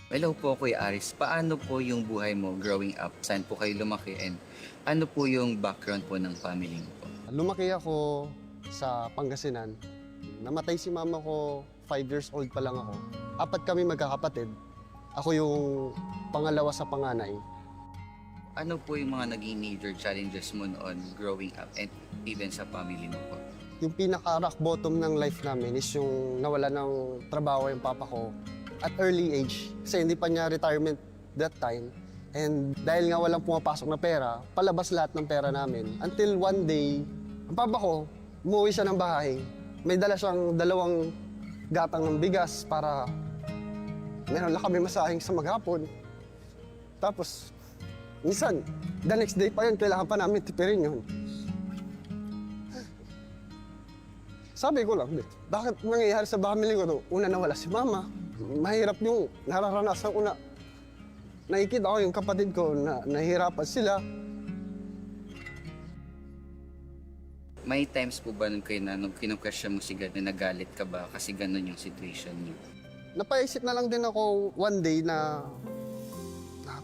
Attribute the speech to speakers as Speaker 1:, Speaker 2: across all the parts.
Speaker 1: Hello po, Kuya Aris. Paano po yung buhay mo growing up? Saan po kayo lumaki? And ano po yung background po ng family mo po?
Speaker 2: Lumaki ako sa Pangasinan. Namatay si mama ko, 5 years old pa lang ako. Apat kami magkakapatid. Ako yung pangalawa sa panganay.
Speaker 1: Ano po yung mga naging major challenges mo noon growing up and even sa family mo po?
Speaker 2: Yung pinaka-rock bottom ng life namin is yung nawala ng trabaho yung papa ko at early age. Kasi hindi pa niya retirement that time. And dahil nga walang pumapasok na pera, palabas lahat ng pera namin. Until one day, ang papa ko, umuwi siya ng bahay. May dala siyang 2 gatang ng bigas para meron lang kami masahing sa maghapon. Tapos, minsan, the next day pa yun, kailangan pa namin tipirin yun. Sabi ko lang, bakit nangyayari sa family ko to? Una nawala si mama. Mahirap yung nararanasan ko na nakikita ko yung kapatid ko na nahihirapan sila.
Speaker 1: May times po ba nung kayo na nung kinu-question mo si God na nagalit ka ba kasi ganun yung situation niyo?
Speaker 2: Napaisip na lang din ako one day na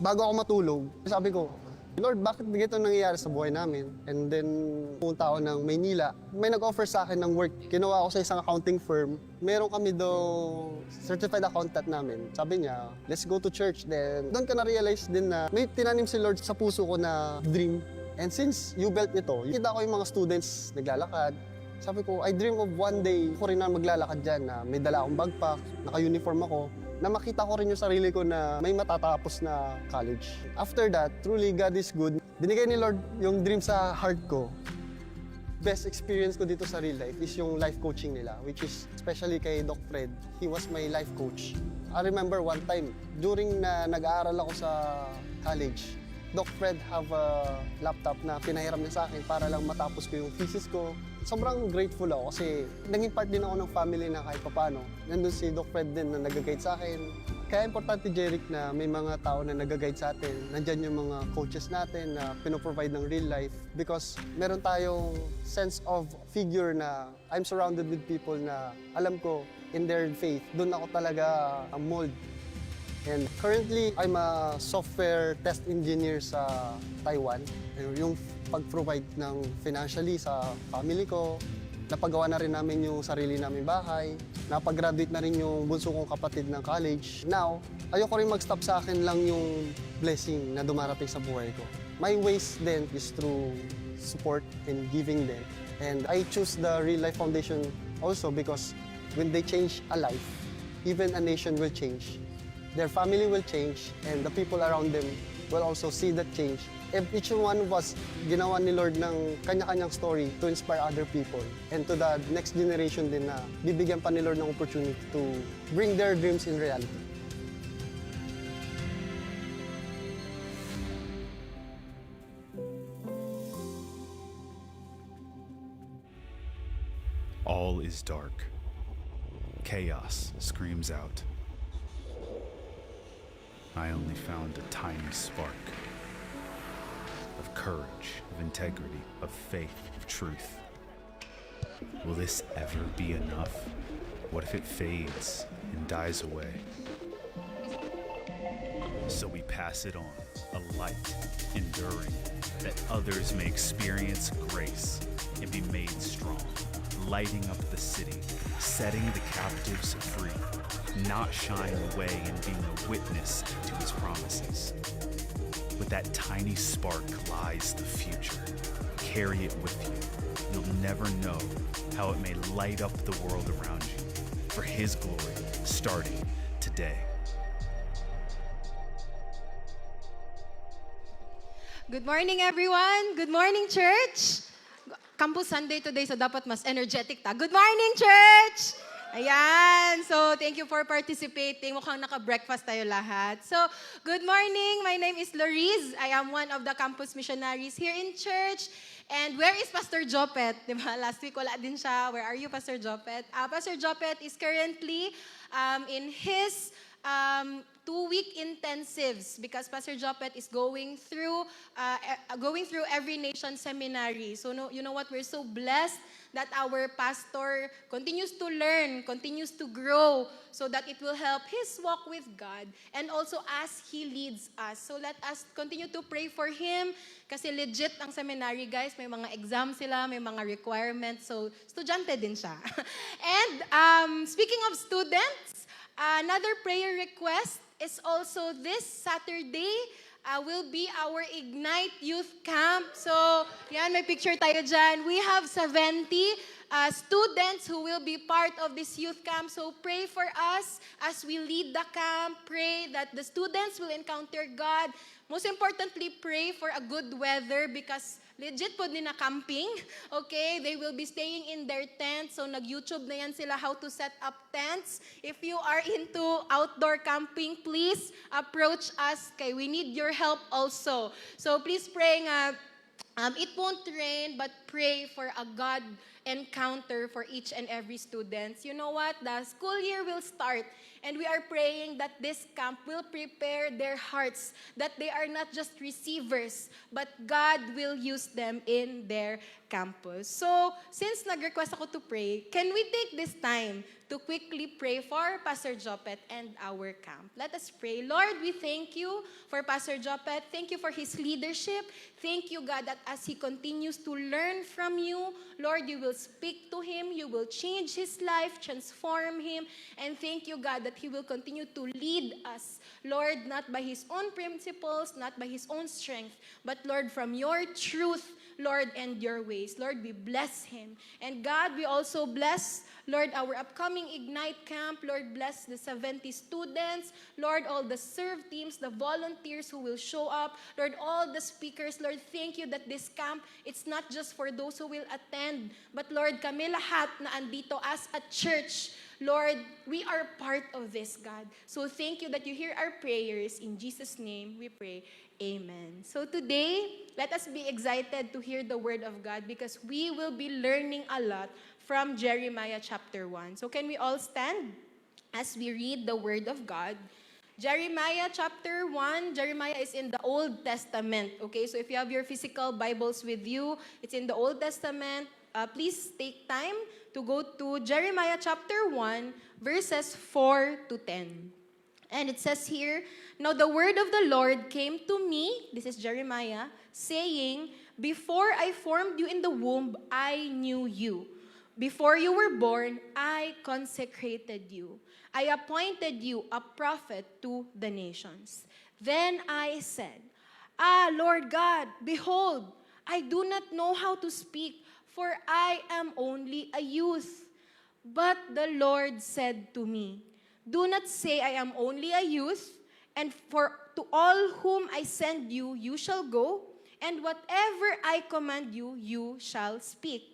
Speaker 2: bago ako matulog, sabi ko, Lord, bakit ganito nangyayari sa buhay namin? And then, pumunta ako ng Maynila. May nag-offer sa akin ng work. Kinuha ako sa isang accounting firm. Meron kami daw certified accountant namin. Sabi niya, let's go to church. Then, doon ka na-realize din na may tinanim si Lord sa puso ko na dream. And since you built ito, kita ko yung mga students naglalakad. Sabi ko, I dream of one day ako rin na maglalakad dyan na may dala akong backpack, naka-uniform ako, na makita ko rin yung sarili ko na may matatapos na college. After that, truly God is good. Binigay ni Lord yung dream sa heart ko. Best experience ko dito sa real life is yung life coaching nila, which is especially kay Doc Fred. He was my life coach. I remember one time, during na nag-aaral ako sa college, Doc Fred have a laptop na pinahiram niya sa akin para lang matapos ko yung thesis ko. Sobrang grateful ako kasi naging part din ako ng family na kahit papano. Nandun si Doc Fred din na nag-guide sa akin. Kaya importante, Jeric, na may mga tao na nag-guide sa atin. Nandyan yung mga coaches natin na pinoprovide ng real life because meron tayong sense of figure na I'm surrounded with people na alam ko in their faith. Doon ako talaga mold. And currently, I'm a software test engineer sa Taiwan. Yung pag-provide ng financially sa family ko, napagawa na rin namin yung sarili naming bahay, napag-graduate na rin yung bunso kong kapatid ng college. Now, ayoko rin mag-stop sa akin lang yung blessing na dumarating sa buhay ko. My ways then is through support and giving them. And I choose the Real Life Foundation also because when they change a life, even a nation will change. Their family will change, and the people around them will also see that change. If each one of us ginawa ni Lord ng kanya-kanyang story to inspire other people, and to the next generation din na bibigyan pa ni Lord ng opportunity to bring their dreams in reality.
Speaker 3: All is dark. Chaos screams out. I only found a tiny spark of courage, of integrity, of faith, of truth. Will this ever be enough? What if it fades and dies away? So we pass it on, a light, enduring, that others may experience grace and be made strong, lighting up the city, setting the captives free, not shying away and being a witness to his promises. With that tiny spark lies the future. Carry it with you. You'll never know how it may light up the world around you for his glory, starting today.
Speaker 4: Good morning, everyone. Good morning, church. Campus Sunday today, so dapat mas energetic ta. Good morning, church! Ayan. So, thank you for participating. Mukhang naka-breakfast tayo lahat. So, good morning. My name is Loriz. I am one of the campus missionaries here in church. And where is Pastor Jopet? Diba? Last week, wala din siya. Where are you, Pastor Jopet? Pastor Jopet is currently in his 2-week intensives because Pastor Jopet is going through every nation seminary. So you know what? We're so blessed that our pastor continues to learn, continues to grow so that it will help his walk with God and also as he leads us. So let us continue to pray for him kasi legit ang seminary, guys. May mga exam sila, may mga requirements. So estudyante din siya. And speaking of students, another prayer request is also this Saturday will be our Ignite Youth Camp. So, yan, may picture tayo dyan. We have 70 students who will be part of this youth camp. So, pray for us as we lead the camp. Pray that the students will encounter God. Most importantly, pray for a good weather because legit po din na camping, okay? They will be staying in their tents. So, nag-YouTube na yan sila how to set up tents. If you are into outdoor camping, please approach us. Okay, we need your help also. So, please pray nga, it won't rain, but pray for a God encounter for each and every student. You know what? The school year will start. And we are praying that this camp will prepare their hearts, that they are not just receivers, but God will use them in their campus. So, since nag-request ako to pray, can we take this time to quickly pray for Pastor Jopet and our camp? Let us pray. Lord, we thank you for Pastor Jopet. Thank you for his leadership. Thank you, God, that as he continues to learn from you, Lord, you will speak to him, you will change his life, transform him, and thank you, God, that he will continue to lead us, Lord, not by his own principles, not by his own strength, but Lord, from your truth, Lord, and your ways. Lord, we bless him. And God, we also bless, Lord, our upcoming Ignite Camp. Lord, bless the 70 students. Lord, all the serve teams, the volunteers who will show up. Lord, all the speakers. Lord, thank you that this camp, it's not just for those who will attend, but Lord, kami lahat na andito as a church, Lord, we are part of this, God. So thank you that you hear our prayers. In Jesus' name we pray. Amen. So today, let us be excited to hear the word of God because we will be learning a lot from Jeremiah chapter 1. So can we all stand as we read the word of God? Jeremiah chapter 1, Jeremiah is in the Old Testament. Okay, so if you have your physical Bibles with you, it's in the Old Testament. Please take time to go to Jeremiah chapter 1, verses 4 to 10. And it says here, "Now the word of the Lord came to me," this is Jeremiah, saying, "Before I formed you in the womb, I knew you. Before you were born, I consecrated you. I appointed you a prophet to the nations. Then I said, Lord God, behold, I do not know how to speak, for I am only a youth. But the Lord said to me, do not say I am only a youth, and for to all whom I send you, you shall go, and whatever I command you, you shall speak.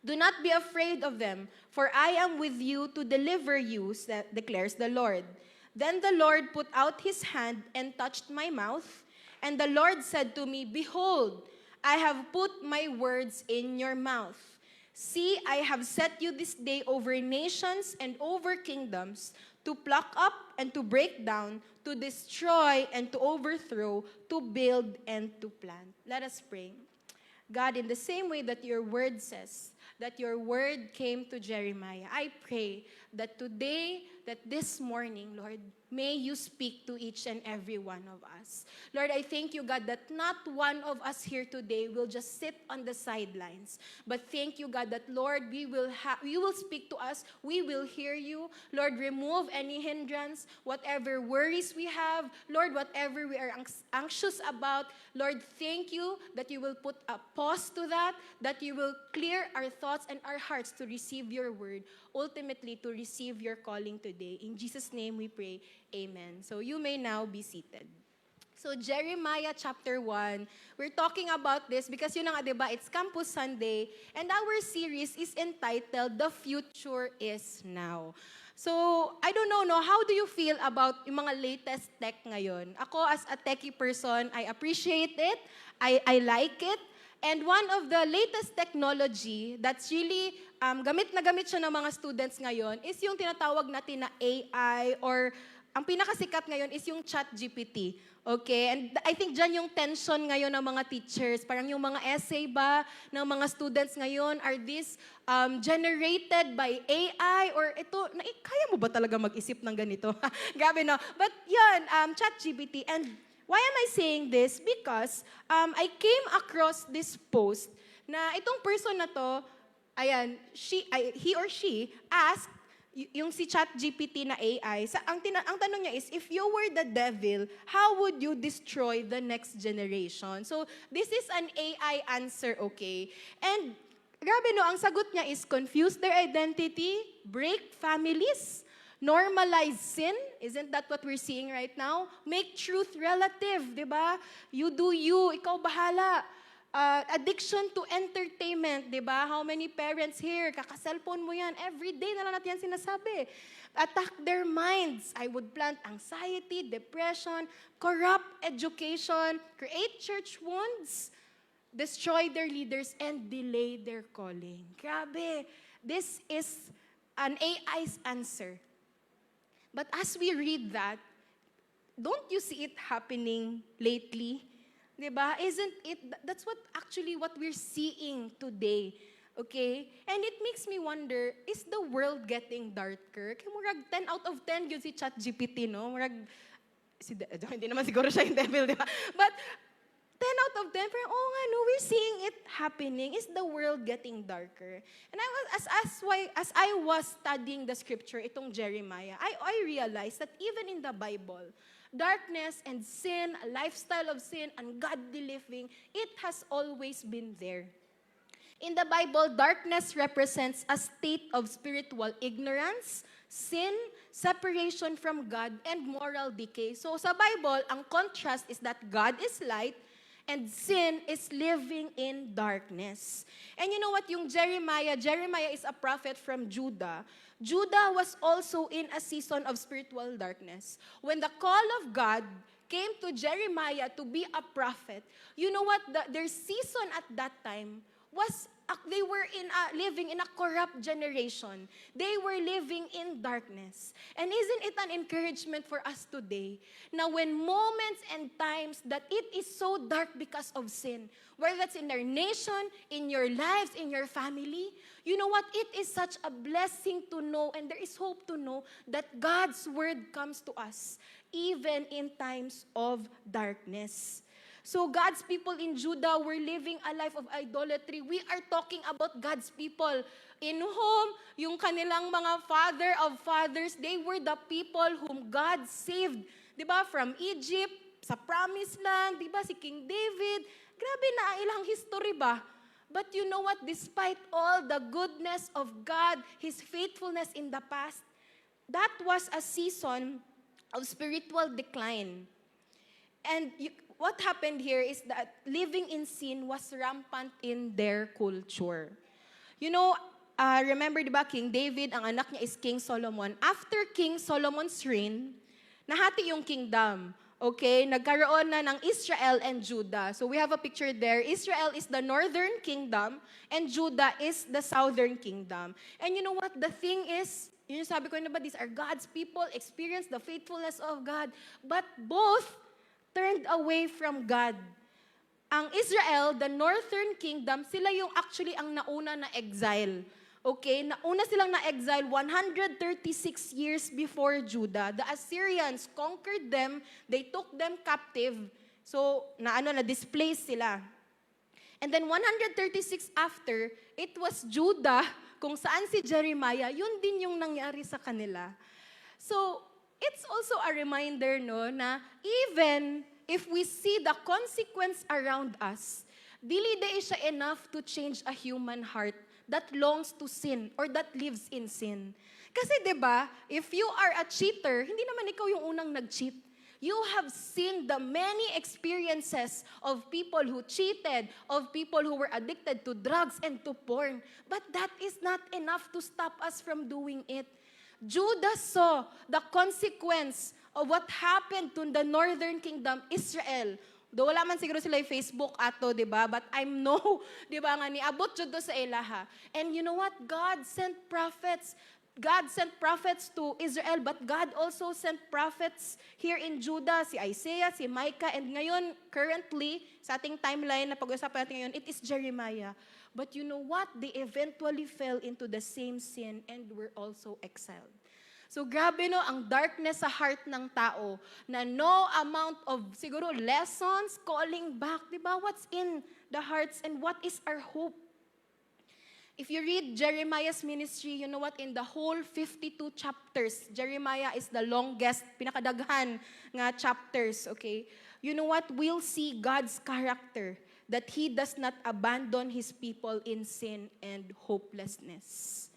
Speaker 4: Do not be afraid of them, for I am with you to deliver you, declares the Lord. Then the Lord put out his hand and touched my mouth, and the Lord said to me, behold, I have put my words in your mouth. See, I have set you this day over nations and over kingdoms, to pluck up and to break down, to destroy and to overthrow, to build and to plant." Let us pray. God, in the same way that your word says, that your word came to Jeremiah, I pray that today, that this morning, Lord, may you speak to each and every one of us. Lord, I thank you, God, that not one of us here today will just sit on the sidelines. But thank you, God, that, Lord, you will speak to us. We will hear you. Lord, remove any hindrance, whatever worries we have. Lord, whatever we are anxious about. Lord, thank you that you will put a pause to that you will clear our thoughts and our hearts to receive your word, ultimately to receive your calling today. In Jesus' name we pray. Amen. So you may now be seated. So Jeremiah chapter 1, we're talking about this because yun nga, diba, it's Campus Sunday, and our series is entitled, The Future is Now. So, I don't know, no, how do you feel about yung mga latest tech ngayon? Ako, as a techie person, I appreciate it, I like it, and one of the latest technology that's really gamit na gamit siya ng mga students ngayon is yung tinatawag natin na AI or ang pinakasikat ngayon is yung ChatGPT. Okay? And I think dyan yung tension ngayon ng mga teachers. Parang yung mga essay ba ng mga students ngayon, are these generated by AI? Or ito, kaya mo ba talaga mag-isip ng ganito? Grabe, no? But yun, ChatGPT. And why am I saying this? Because I came across this post na itong person na to, ayan, he or she asked yung si ChatGPT na AI, ang tanong niya is, if you were the devil, how would you destroy the next generation? So, this is an AI answer, okay? And, grabe no, ang sagot niya is, confuse their identity, break families, normalize sin. Isn't that what we're seeing right now? Make truth relative, di ba? You do you, ikaw bahala. Addiction to entertainment, di ba? How many parents here, kaka-cellphone mo yan, every day na lang natin yan sinasabi. Attack their minds. I would plant anxiety, depression, corrupt education, create church wounds, destroy their leaders, and delay their calling. Grabe. This is an AI's answer. But as we read that, don't you see it happening lately? Diba? Isn't it, that's what we're seeing today. Okay? And it makes me wonder, is the world getting darker? Kaya murag 10 out of 10 yun si ChatGPT, no? Murag, hindi naman siguro siya yung devil, di ba? But 10 out of 10, parang, oh nga, no, we're seeing it happening. Is the world getting darker? And as I was studying the scripture, itong Jeremiah, I realized that even in the Bible, darkness and sin, a lifestyle of sin, ungodly living, it has always been there. In the Bible, darkness represents a state of spiritual ignorance, sin, separation from God, and moral decay. So sa Bible, ang contrast is that God is light, and sin is living in darkness. And you know what, yung Jeremiah is a prophet from Judah. Judah was also in a season of spiritual darkness. When the call of God came to Jeremiah to be a prophet, you know what, their season at that time was, they were living in a corrupt generation. They were living in darkness. And isn't it an encouragement for us today? Now, when moments and times that it is so dark because of sin, whether that's in our nation, in your lives, in your family, you know what? It is such a blessing to know, and there is hope to know, that God's word comes to us, even in times of darkness. So God's people in Judah were living a life of idolatry. We are talking about God's people in whom yung kanilang mga father of fathers, they were the people whom God saved. Diba? From Egypt, sa Promised Land, diba? Si King David. Grabe na ilang history ba? But you know what? Despite all the goodness of God, His faithfulness in the past, that was a season of spiritual decline. And what happened here is that living in sin was rampant in their culture. You know, remember diba, King David, ang anak niya is King Solomon. After King Solomon's reign, nahati yung kingdom. Okay, nagkaroon na ng Israel and Judah. So we have a picture there. Israel is the northern kingdom and Judah is the southern kingdom. And you know what? The thing is, yun yung sabi ko na ba, these are God's people, experience the faithfulness of God. But both turned away from God. Ang Israel, the northern kingdom, sila yung actually ang nauna na exile. Okay, nauna silang na-exile 136 years before Judah. The Assyrians conquered them, they took them captive. So, na-displace sila. And then 136 after, it was Judah, kung saan si Jeremiah, yun din yung nangyari sa kanila. So, it's also a reminder, no, na even if we see the consequence around us, dili day siya enough to change a human heart that longs to sin or that lives in sin. Kasi 'di ba, if you are a cheater, hindi naman ikaw yung unang nag-cheat. You have seen the many experiences of people who cheated, of people who were addicted to drugs and to porn. But that is not enough to stop us from doing it. Judah saw the consequence of what happened to the northern kingdom, Israel. Do wala man siguro sila yung Facebook ato, di ba? But I know, di ba nga, niabot jud do sa ilaha. And you know what? God sent prophets, God sent prophets to Israel, but God also sent prophets here in Judah, si Isaiah, si Micah, and ngayon, currently, sa ating timeline na pag-usapan natin ngayon, it is Jeremiah. But you know what? They eventually fell into the same sin and were also exiled. So grabe no, ang darkness sa heart ng tao na no amount of siguro lessons calling back, di ba? What's in the hearts and what is our hope? If you read Jeremiah's ministry, you know what? In the whole 52 chapters, Jeremiah is the longest, pinakadaghan nga chapters, okay? You know what? We'll see God's character, that He does not abandon His people in sin and hopelessness.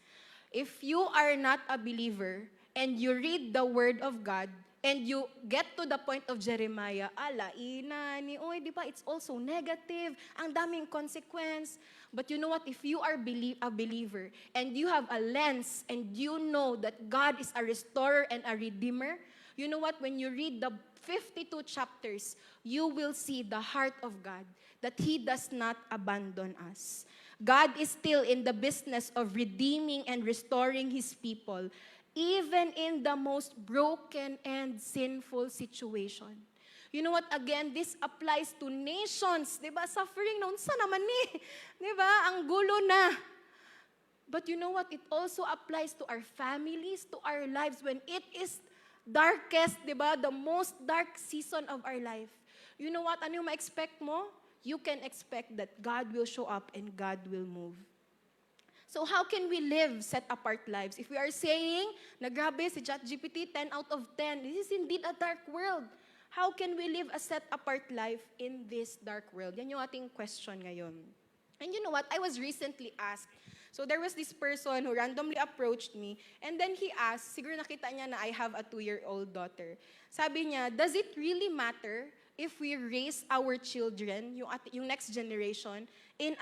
Speaker 4: If you are not a believer, and you read the Word of God, and you get to the point of Jeremiah, ni, oy, di ba, it's also negative, ang daming consequence. But you know what, if you are a believer, and you have a lens, and you know that God is a restorer and a redeemer, you know what, when you read the 52 chapters, you will see the heart of God, that He does not abandon us. God is still in the business of redeeming and restoring His people, even in the most broken and sinful situation. You know what? Again, this applies to nations. Diba? Suffering noon, sa naman ni? Diba? Ang gulo na. But you know what? It also applies to our families, to our lives when it is darkest, diba? The most dark season of our life. You know what? Ano yung ma-expect mo? You can expect that God will show up and God will move. So how can we live set-apart lives? If we are saying, na grabe si ChatGPT, 10 out of 10, this is indeed a dark world. How can we live a set-apart life in this dark world? Yan yung ating question ngayon. And you know what? I was recently asked. So there was this person who randomly approached me, and then he asked, siguro nakita niya na I have a 2-year-old daughter. Sabi niya, does it really matter if we raise our children, yung next generation, in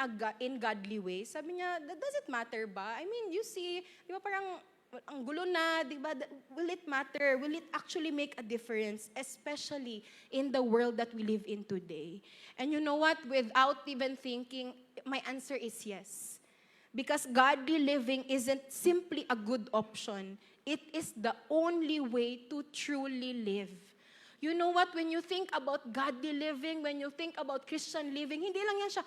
Speaker 4: godly ways? Sabi niya, does it matter ba? I mean, you see, di ba parang ang gulo na, di ba? Will it matter? Will it actually make a difference? Especially in the world that we live in today. And you know what? Without even thinking, my answer is yes. Because godly living isn't simply a good option. It is the only way to truly live. You know what? When you think about godly living, when you think about Christian living, hindi lang yan siya,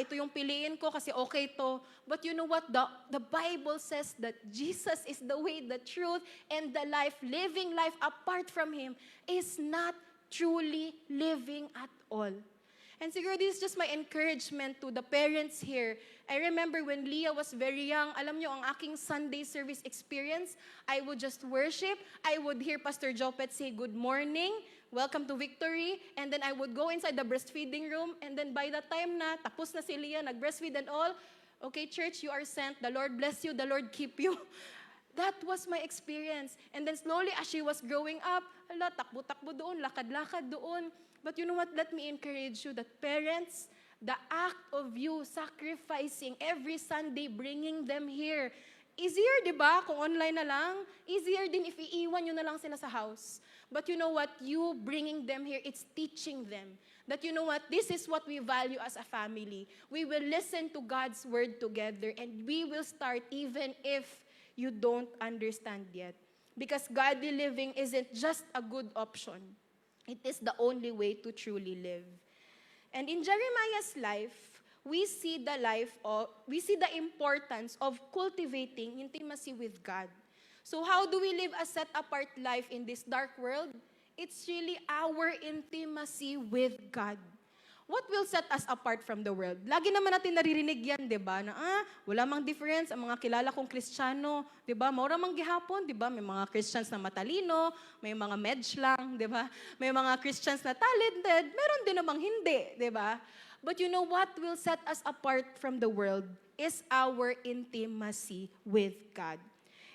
Speaker 4: ito yung piliin ko kasi okay to. But you know what? The Bible says that Jesus is the way, the truth, and the life. Living life apart from Him is not truly living at all. And siguro this is just my encouragement to the parents here. I remember when Leah was very young, alam nyo, ang aking Sunday service experience, I would just worship. I would hear Pastor Jopet say, good morning, welcome to Victory. And then I would go inside the breastfeeding room. And then by the time na, tapos na si Leah, nag-breastfeed and all, okay, church, you are sent. The Lord bless you. The Lord keep you. That was my experience. And then slowly, as she was growing up, takbo-takbo doon, lakad-lakad doon. But you know what? Let me encourage you that parents, the act of you sacrificing every Sunday, bringing them here, easier, di ba? Kung online na lang, easier din if iiwan nyo na lang sila sa house. But you know what? You bringing them here, it's teaching them that you know what? This is what we value as a family. We will listen to God's word together and we will start even if you don't understand yet. Because godly living isn't just a good option. It is the only way to truly live. And in Jeremiah's life, we see the importance of cultivating intimacy with God. So how do we live a set-apart life in this dark world? It's really our intimacy with God. What will set us apart from the world? Lagi naman natin naririnig yan, di ba? Na wala mang difference ang mga kilala kong Kristiyano, di ba? Maura mang gihapon, di ba? May mga Christians na matalino, may mga medj lang, di ba? May mga Christians na talented, meron din namang hindi, di ba? But you know what will set us apart from the world is our intimacy with God.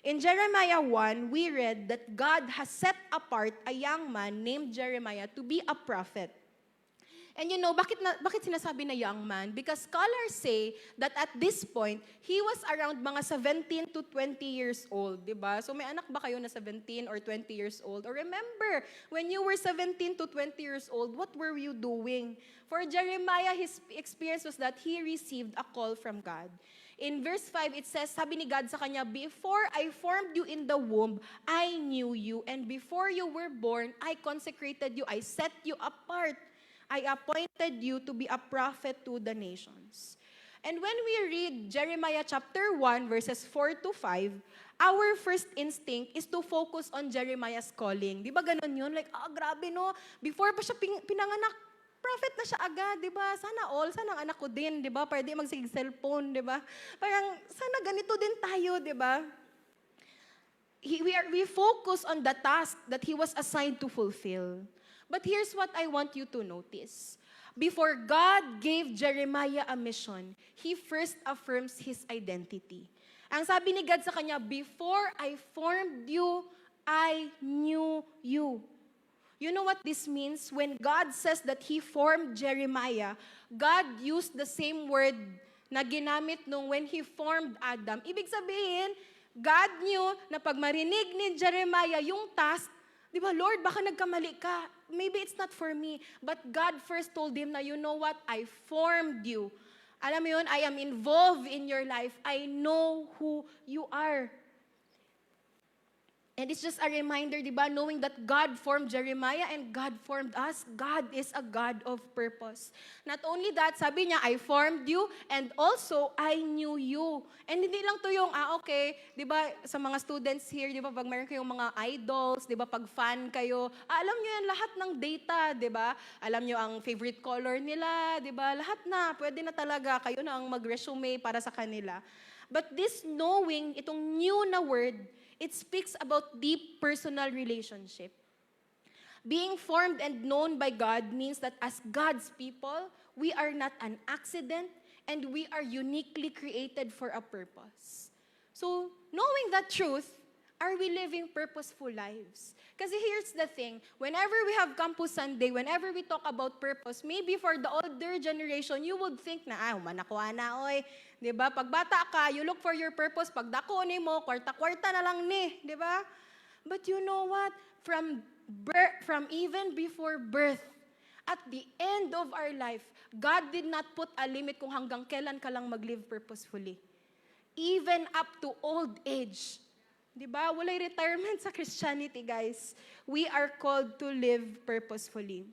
Speaker 4: In Jeremiah 1, we read that God has set apart a young man named Jeremiah to be a prophet. And you know, bakit sinasabi na young man? Because scholars say that at this point, he was around mga 17 to 20 years old, di ba? So may anak ba kayo na 17 or 20 years old? Or remember, when you were 17 to 20 years old, what were you doing? For Jeremiah, his experience was that he received a call from God. In verse 5, it says, sabi ni God sa kanya, "Before I formed you in the womb, I knew you. And before you were born, I consecrated you. I set you apart. I appointed you to be a prophet to the nations." And when we read Jeremiah chapter 1, verses 4 to 5, our first instinct is to focus on Jeremiah's calling. Di ba ganun yun? Like, grabe no. Before pa siya pinanganak, prophet na siya agad, di ba? Sana ang anak ko din, di ba? Para di magsig cellphone, di ba? Parang, sana ganito din tayo, di ba? We focus on the task that he was assigned to fulfill. But here's what I want you to notice. Before God gave Jeremiah a mission, he first affirms his identity. Ang sabi ni God sa kanya, "Before I formed you, I knew you." You know what this means? When God says that He formed Jeremiah, God used the same word na ginamit nung when He formed Adam. Ibig sabihin, God knew na pag marinig ni Jeremiah yung task, di ba, "Lord, baka nagkamali ka. Maybe it's not for me." But God first told him na, "You know what? I formed you. Alam mo yun, I am involved in your life. I know who you are." And it's just a reminder, di ba, knowing that God formed Jeremiah and God formed us. God is a God of purpose. Not only that, sabi niya, "I formed you and also I knew you." And hindi lang to yung, okay, di ba, sa mga students here, di ba, pag meron kayong mga idols, di ba, pag fan kayo, alam niyo yan lahat ng data, di ba? Alam niyo ang favorite color nila, di ba? Lahat na, pwede na talaga kayo na ang mag-resume para sa kanila. But this knowing, itong new na word, it speaks about deep personal relationship. Being formed and known by God means that as God's people, we are not an accident and we are uniquely created for a purpose. So, knowing that truth, are we living purposeful lives? Kasi here's the thing, whenever we have Campus Sunday, whenever we talk about purpose, maybe for the older generation, you would think na, manakuha na, oy. Diba? Pag bata ka, you look for your purpose. Pag dako ni mo, kwarta-kwarta na lang ni. Diba? But you know what? From even before birth, at the end of our life, God did not put a limit kung hanggang kailan ka lang mag-live purposefully. Even up to old age. Diba? Walay retirement sa Christianity, guys. We are called to live purposefully.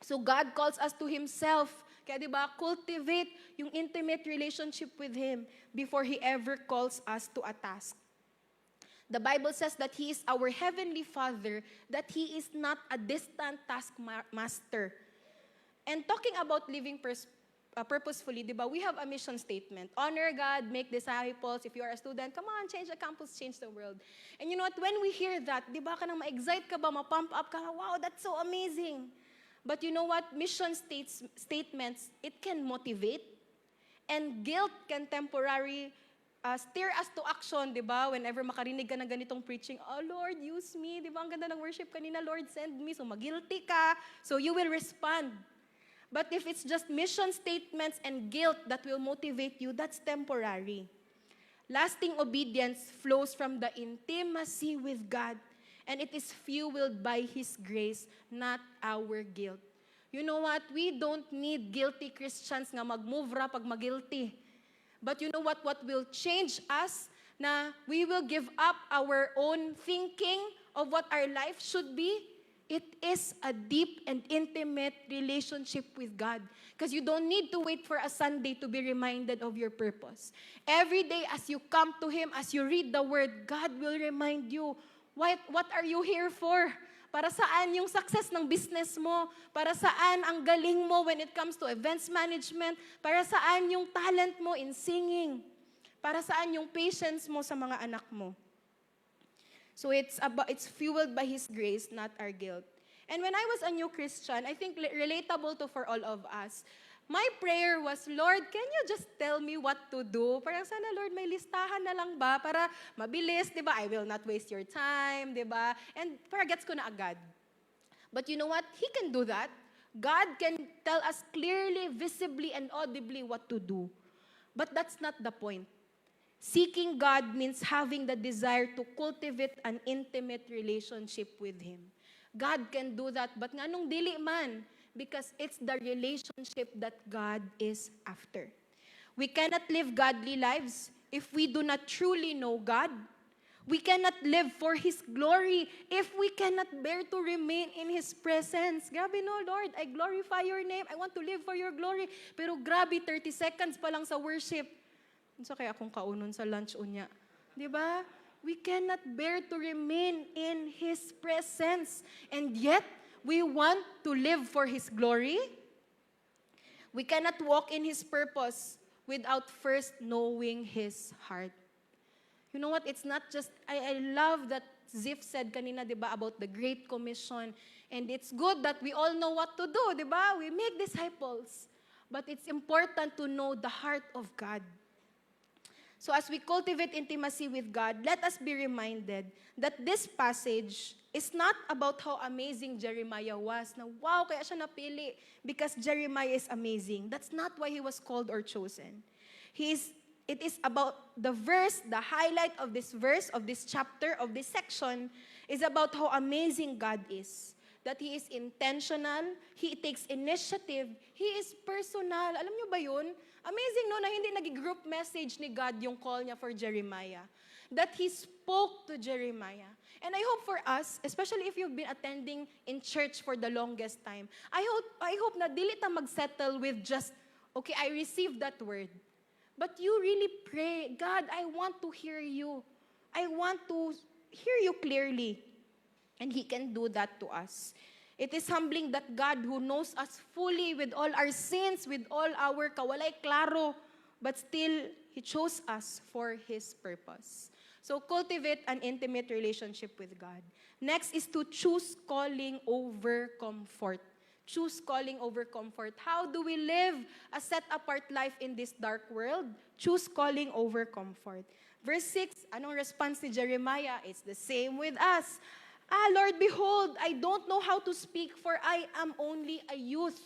Speaker 4: So God calls us to Himself. Kaya diba, cultivate yung intimate relationship with Him before He ever calls us to a task. The Bible says that He is our Heavenly Father, that He is not a distant taskmaster. And talking about living purposefully, diba, we have a mission statement. Honor God, make disciples. If you are a student, come on, change the campus, change the world. And you know what, when we hear that, diba ka nang ma-excite ka ba, ma-pump up ka, wow, that's so amazing. But you know what? Mission statements, it can motivate. And guilt can temporarily steer us to action, di ba? Whenever makarinig ka ng ganitong preaching, "Oh Lord, use me." Di ba? Ang ganda ng worship kanina, "Lord, send me." So mag-guilty ka. So you will respond. But if it's just mission statements and guilt that will motivate you, that's temporary. Lasting obedience flows from the intimacy with God. And it is fueled by His grace, not our guilt. You know what? We don't need guilty Christians nga mag-move ra pag mag-guilty. But you know what? What will change us na we will give up our own thinking of what our life should be? It is a deep and intimate relationship with God. Because you don't need to wait for a Sunday to be reminded of your purpose. Every day as you come to Him, as you read the Word, God will remind you, what are you here for? Para saan yung success ng business mo? Para saan ang galing mo when it comes to events management? Para saan yung talent mo in singing? Para saan yung patience mo sa mga anak mo? So it's fueled by His grace, not our guilt. And when I was a new Christian, I think relatable to for all of us, my prayer was, "Lord, can you just tell me what to do?" Parang sana, Lord, may listahan na lang ba para mabilis, di ba? I will not waste your time, di ba? And para gets ko na agad. But you know what? He can do that. God can tell us clearly, visibly, and audibly what to do. But that's not the point. Seeking God means having the desire to cultivate an intimate relationship with Him. God can do that, but nga nung dili man, because it's the relationship that God is after. We cannot live godly lives if we do not truly know God. We cannot live for His glory if we cannot bear to remain in His presence. Grabe no, Lord, I glorify Your name. I want to live for Your glory. Pero grabe, 30 seconds pa lang sa worship. Unsa kaya akong kaunon sa lunch unya? Di ba? We cannot bear to remain in His presence. And yet, we want to live for His glory. We cannot walk in His purpose without first knowing His heart. You know what? It's not just, I love that Zif said kanina, di ba, about the Great Commission. And it's good that we all know what to do, di ba? We make disciples. But it's important to know the heart of God. So as we cultivate intimacy with God, let us be reminded that this passage is not about how amazing Jeremiah was. Na wow, kaya siya napili because Jeremiah is amazing. That's not why he was called or chosen. It is about the verse, the highlight of this verse, of this chapter, of this section, is about how amazing God is. That He is intentional, He takes initiative, He is personal. Alam niyo ba yun? Amazing no, na hindi nag-group message ni God yung call niya for Jeremiah. That He spoke to Jeremiah. And I hope for us, especially if you've been attending in church for the longest time, I hope na dili ta mag-settle with just, okay, I received that word. But you really pray, God, I want to hear you. I want to hear you clearly. And He can do that to us. It is humbling that God who knows us fully with all our sins, with all our kawalay klaro, but still He chose us for His purpose. So cultivate an intimate relationship with God. Next is to choose calling over comfort. Choose calling over comfort. How do we live a set-apart life in this dark world? Choose calling over comfort. Verse 6, anong response ni Jeremiah? It's the same with us. Lord, behold, I don't know how to speak, for I am only a youth.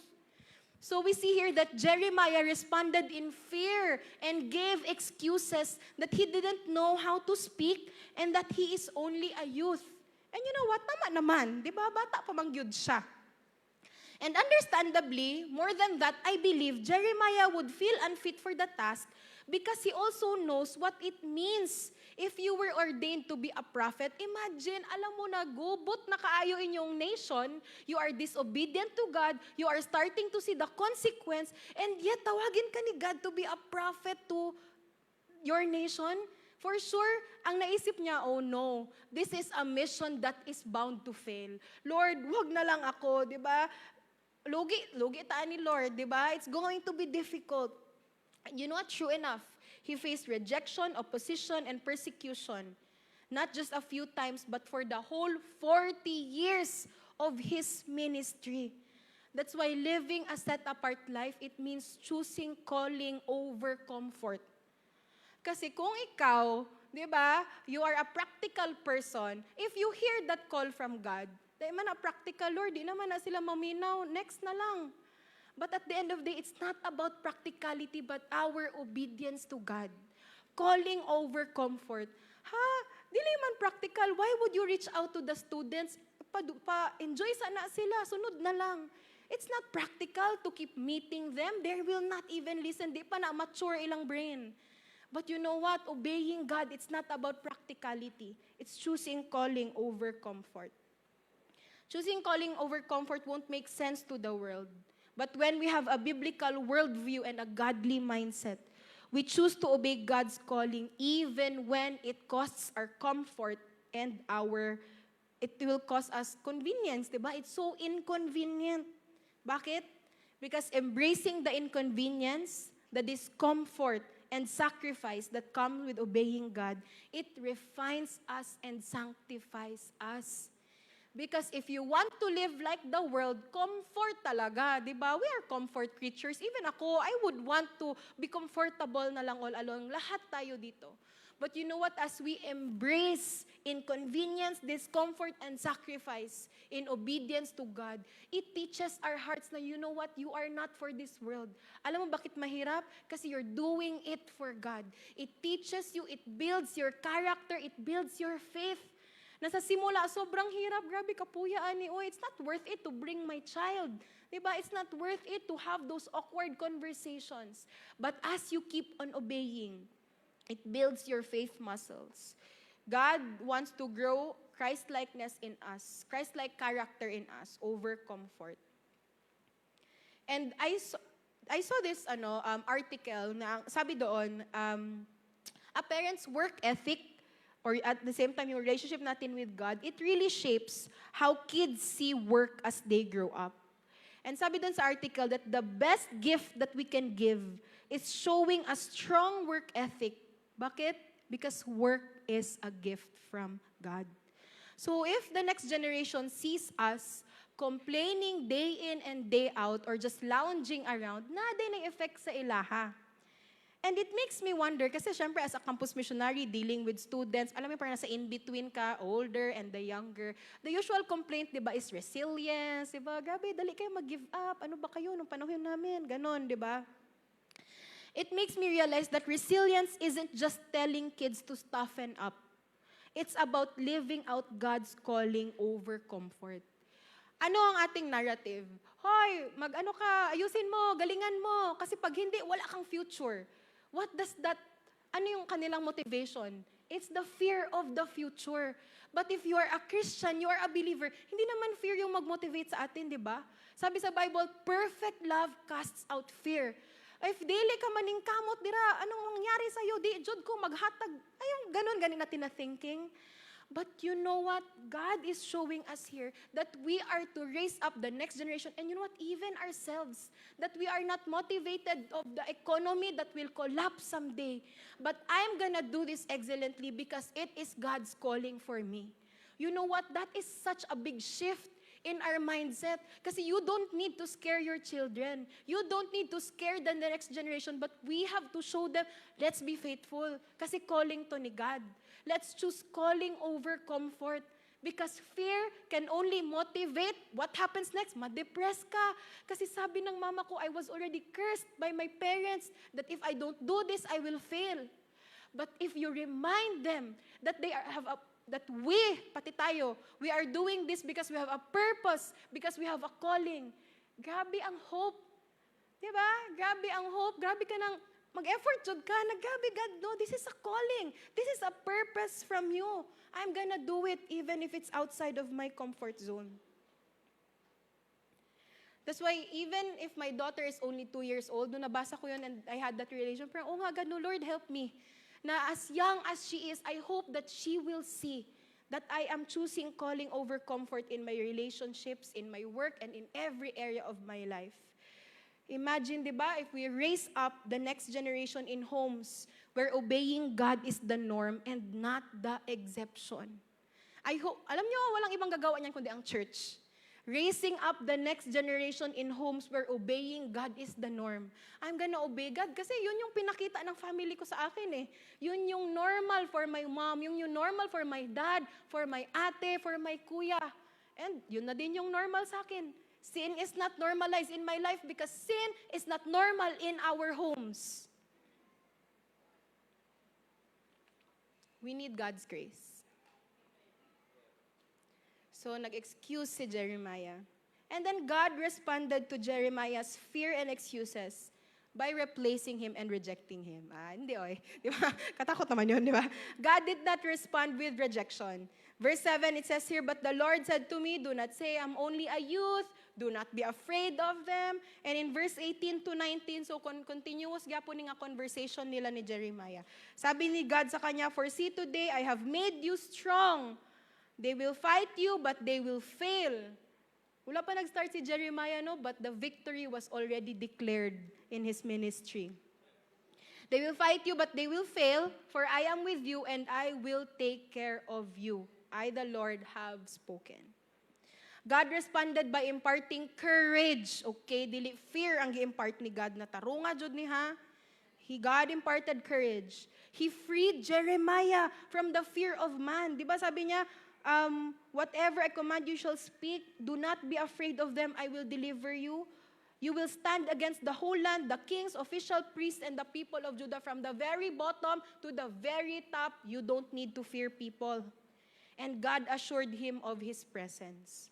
Speaker 4: So we see here that Jeremiah responded in fear and gave excuses that he didn't know how to speak and that he is only a youth. And you know what? Tama naman. Di ba? Bata pa mang yun siya. And understandably, more than that, I believe Jeremiah would feel unfit for the task because he also knows what it means. If you were ordained to be a prophet, imagine, alam mo na, gubot na kaayo inyong nation, you are disobedient to God, you are starting to see the consequence, and yet tawagin ka ni God to be a prophet to your nation. For sure, ang naisip niya, oh no, this is a mission that is bound to fail. Lord, wag na lang ako, di ba? Lugi taan ni Lord, di ba? It's going to be difficult. And you know what? True enough. He faced rejection, opposition, and persecution. Not just a few times, but for the whole 40 years of his ministry. That's why living a set-apart life, it means choosing calling over comfort. Kasi kung ikaw, di ba, you are a practical person, if you hear that call from God, di man na practical, Lord, di naman na sila maminaw, next na lang. But at the end of the day, it's not about practicality, but our obedience to God. Calling over comfort. Dili man practical, why would you reach out to the students? Enjoy sana sila, sunod na lang. It's not practical to keep meeting them. They will not even listen. Di pa na mature ilang brain. But you know what? Obeying God, it's not about practicality. It's choosing calling over comfort. Choosing calling over comfort won't make sense to the world. But when we have a biblical worldview and a godly mindset, we choose to obey God's calling even when it costs our comfort and it will cost us convenience, diba? It's so inconvenient. Bakit? Because embracing the inconvenience, the discomfort, and sacrifice that comes with obeying God, it refines us and sanctifies us. Because if you want to live like the world, comfort talaga, di ba? We are comfort creatures. Even ako, I would want to be comfortable na lang all along. Lahat tayo dito. But you know what? As we embrace inconvenience, discomfort, and sacrifice in obedience to God, it teaches our hearts na, you know what? You are not for this world. Alam mo bakit mahirap? Kasi you're doing it for God. It teaches you, it builds your character, it builds your faith. Nasa simula, sobrang hirap, grabe kapuya, ani, oh, it's not worth it to bring my child. Diba? It's not worth it to have those awkward conversations. But as you keep on obeying, it builds your faith muscles. God wants to grow Christ-likeness in us, Christ-like character in us over comfort. And I saw this article na sabi doon, a parent's work ethic or at the same time yung relationship natin with God, it really shapes how kids see work as they grow up. And sabi doon sa article that the best gift that we can give is showing a strong work ethic. Bakit? Because work is a gift from God. So if the next generation sees us complaining day in and day out or just lounging around, na din ang effect sa ilaha. And it makes me wonder, kasi syempre as a campus missionary dealing with students, alam mo parang nasa in-between ka, older and the younger. The usual complaint, di ba, is resilience, di ba? Grabe, dali kayo mag-give up. Ano ba kayo nung panahon namin? Ganon, di ba? It makes me realize that resilience isn't just telling kids to toughen up. It's about living out God's calling over comfort. Ano ang ating narrative? Hoy, mag-ano ka, ayusin mo, galingan mo, kasi pag hindi, wala kang future. What does that, ano yung kanilang motivation? It's the fear of the future. But if you are a Christian, you are a believer, hindi naman fear yung mag-motivate sa atin, di ba? Sabi sa Bible, perfect love casts out fear. If dili ka maning kamot, dira, anong mangyari sa'yo? Di, jud ko, maghatag. Ayun, ganon natin na thinking. But you know what? God is showing us here that we are to raise up the next generation. And you know what? Even ourselves. That we are not motivated of the economy that will collapse someday. But I'm gonna do this excellently because it is God's calling for me. You know what? That is such a big shift in our mindset. Kasi you don't need to scare your children. You don't need to scare the next generation. But we have to show them, let's be faithful. Kasi calling to ni God. Let's choose calling over comfort. Because fear can only motivate. What happens next? Ma-depress ka. Kasi sabi ng mama ko, I was already cursed by my parents that if I don't do this, I will fail. But if you remind them that that we, pati tayo, we are doing this because we have a purpose, because we have a calling. Grabe ang hope. Diba? Grabe ang hope. Grabe ka nang mag-effort jud ka. Naggabi, God, no, this is a calling. This is a purpose from you. I'm gonna do it even if it's outside of my comfort zone. That's why even if my daughter is only 2 years old, nung nabasa ko yun and I had that realization, parang, oh nga, God, no, Lord, help me. Na as young as she is, I hope that she will see that I am choosing calling over comfort in my relationships, in my work, and in every area of my life. Imagine, di ba, if we raise up the next generation in homes where obeying God is the norm and not the exception. I hope, alam nyo, walang ibang gagawa niyan kundi ang church. Raising up the next generation in homes where obeying God is the norm. I'm gonna obey God kasi yun yung pinakita ng family ko sa akin eh. Yun yung normal for my mom, yun yung normal for my dad, for my ate, for my kuya. And yun na din yung normal sa akin. Sin is not normalized in my life because sin is not normal in our homes. We need God's grace. So, nag-excuse si Jeremiah. And then God responded to Jeremiah's fear and excuses by replacing him and rejecting him. Hindi oy. Di ba? Katakot naman yun, di ba? God did not respond with rejection. Verse 7, it says here, "But the Lord said to me, do not say, I'm only a youth. Do not be afraid of them." And in verse 18 to 19, so continuous gapon nga conversation nila ni Jeremiah. Sabi ni God sa kanya, "For see today, I have made you strong. They will fight you, but they will fail." Wala pa nag-start si Jeremiah, no? But the victory was already declared in his ministry. "They will fight you, but they will fail, for I am with you, and I will take care of you. I, the Lord, have spoken." God responded by imparting courage. Okay, dili fear ang gi-impart ni God na tarunga jud ni ha. God imparted courage. He freed Jeremiah from the fear of man. Di ba sabi niya, whatever I command you shall speak, do not be afraid of them, I will deliver you. You will stand against the whole land, the kings, official priests, and the people of Judah from the very bottom to the very top. You don't need to fear people. and God assured him of His presence.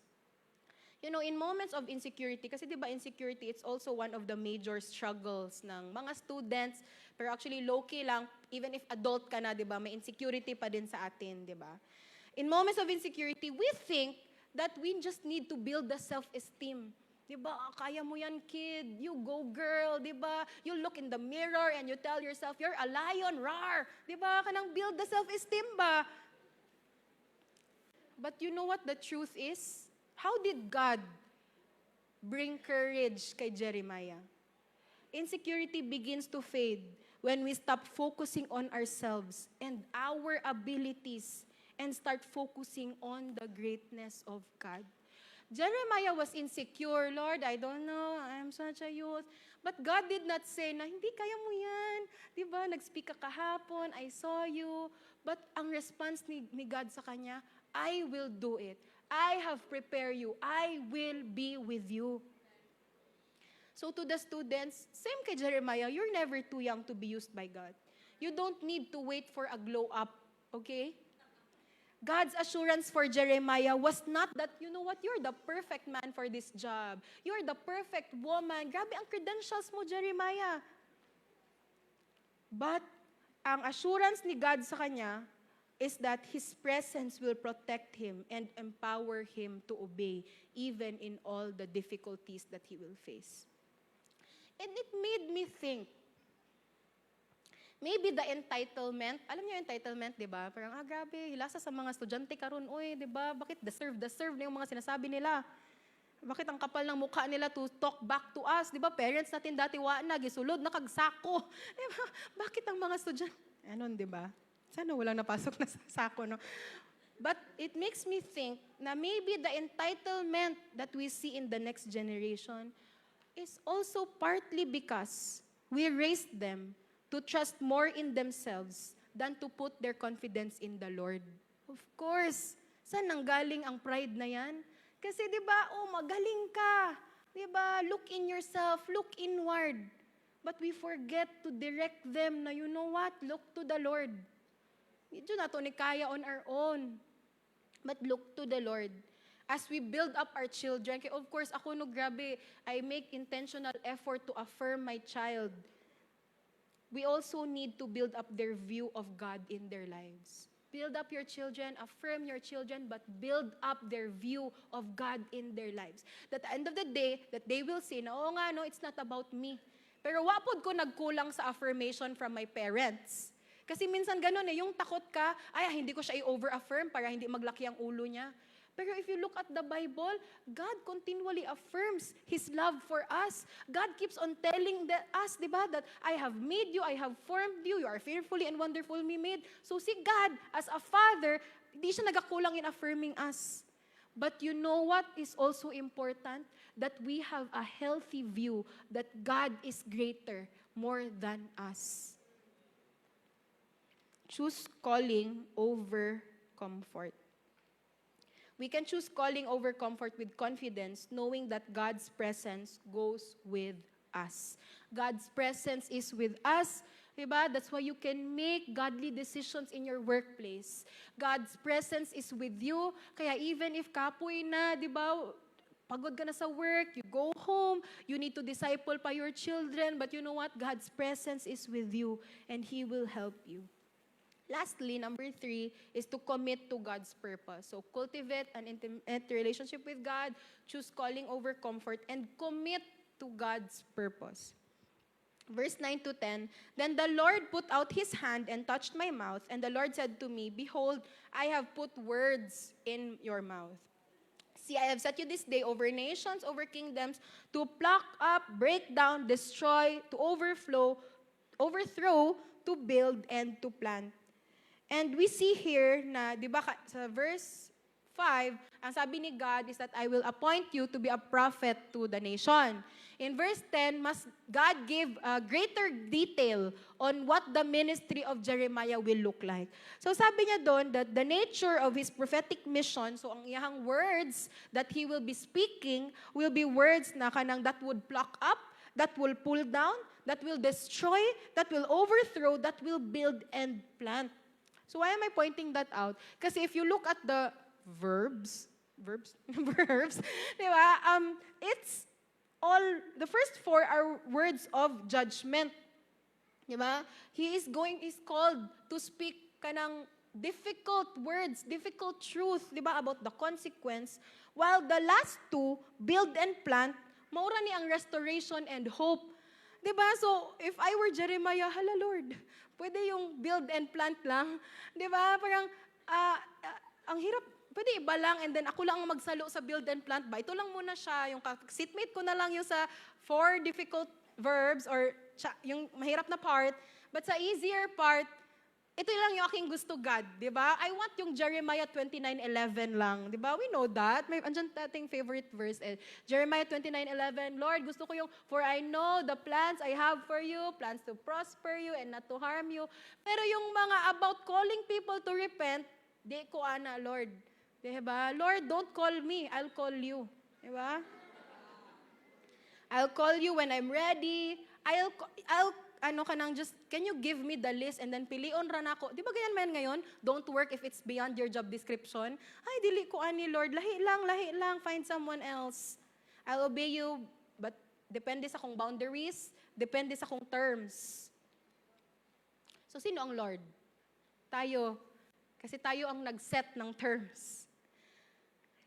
Speaker 4: You know, in moments of insecurity, kasi di ba insecurity, it's also one of the major struggles ng mga students, pero actually low-key lang, even if adult ka na, di ba, may insecurity pa din sa atin, di ba? In moments of insecurity, we think that we just need to build the self-esteem. Di ba, kaya mo yan, kid. You go, girl. Di ba? You look in the mirror and you tell yourself, you're a lion, rar. Di ba? Kanang build the self-esteem ba? But you know what the truth is? How did God bring courage kay Jeremiah? Insecurity begins to fade when we stop focusing on ourselves and our abilities and start focusing on the greatness of God. Jeremiah was insecure. Lord, I don't know, I'm such a youth. But God did not say na, hindi, kaya mo yan. Diba, nag-speak ka kahapon, I saw you. But ang response ni God sa kanya, I will do it. I have prepared you. I will be with you. So to the students, same kay Jeremiah, you're never too young to be used by God. You don't need to wait for a glow up, okay? God's assurance for Jeremiah was not that, you know what, you're the perfect man for this job. You're the perfect woman. Grabe ang credentials mo, Jeremiah. But ang assurance ni God sa kanya is that His presence will protect him and empower him to obey even in all the difficulties that he will face. And it made me think, maybe the entitlement, alam niyo yung entitlement, di ba? Parang, grabe, hilasa sa mga estudyante karon, oy, di ba? Bakit deserve na yung mga sinasabi nila? Bakit ang kapal ng mukha nila to talk back to us? Di ba? Parents natin dati na, gisulod, nakagsako. Di ba? Bakit ang mga estudyante? Anon, di ba? Sana walang napasok na sa sako, no? But it makes me think na maybe the entitlement that we see in the next generation is also partly because we raised them to trust more in themselves than to put their confidence in the Lord. Of course, saan nanggaling ang pride na yan? Kasi di ba, magaling ka. Di ba, look in yourself, look inward. But we forget to direct them na, you know what, look to the Lord. Medyo na ito ni kaya on our own. But look to the Lord. As we build up our children, of course, ako no, grabe, I make intentional effort to affirm my child. We also need to build up their view of God in their lives. Build up your children, affirm your children, but build up their view of God in their lives. That at the end of the day, that they will say, na, oo nga, no, it's not about me. Pero wapod ko nagkulang sa affirmation from my parents. Kasi minsan ganun yung takot ka, hindi ko siya i-over-affirm para hindi maglaki ang ulo niya. Pero if you look at the Bible, God continually affirms His love for us. God keeps on telling us, di ba, that I have made you, I have formed you, you are fearfully and wonderfully made. So si God, as a Father, hindi siya nagakulang in affirming us. But you know what is also important? That we have a healthy view that God is greater, more than us. Choose calling over comfort. We can choose calling over comfort with confidence, knowing that God's presence goes with us. God's presence is with us. Diba? That's why you can make godly decisions in your workplace. God's presence is with you. Kaya even if kapoy na, diba, pagod ka na sa work, you go home, you need to disciple pa your children, but you know what? God's presence is with you and He will help you. Lastly, number 3 is to commit to God's purpose. So cultivate an intimate relationship with God, choose calling over comfort, and commit to God's purpose. Verse 9 to 10, Then the Lord put out His hand and touched my mouth, and the Lord said to me, Behold, I have put words in your mouth. See, I have set you this day over nations, over kingdoms, to pluck up, break down, destroy, to overthrow, to build, and to plant. And we see here na, di ba, sa verse 5, ang sabi ni God is that I will appoint you to be a prophet to the nation. In verse 10, God gave a greater detail on what the ministry of Jeremiah will look like. So sabi niya doon that the nature of his prophetic mission, so ang iyang words that he will be speaking will be words na kanang that would pluck up, that will pull down, that will destroy, that will overthrow, that will build and plant. So why am I pointing that out? Kasi if you look at the verbs, verbs, di ba? It's all, the first four are words of judgment. Di ba? He's called to speak kanang difficult words, difficult truth, di ba, about the consequence. While the last two, build and plant, maura ni ang restoration and hope. Di ba? So, if I were Jeremiah, hala Lord, pwede yung build and plant lang. Di ba? Parang, ang hirap, pwede iba lang, and then ako lang ang magsalo sa build and plant ba? Ito lang muna siya, yung seatmate ko na lang yung sa 4 difficult verbs, or yung mahirap na part, but sa easier part, ito lang yung aking gusto, God, di ba? I want yung Jeremiah 29:11 lang, di ba? We know that. May andyan ating favorite verse, Jeremiah 29:11, Lord, gusto ko yung, for I know the plans I have for you, plans to prosper you and not to harm you. Pero yung mga about calling people to repent, di ko ana, Lord. Di ba? Lord, don't call me, I'll call you. Di ba? I'll call you when I'm ready. I'll just, can you give me the list and then pilion ra nako. Di ba ganyan man ngayon? Don't work if it's beyond your job description. Ay, dili ko ani, Lord. Lahi lang, find someone else. I'll obey you, but depende sa kong boundaries, depende sa kong terms. So, sino ang Lord? Tayo. Kasi tayo ang nag-set ng terms.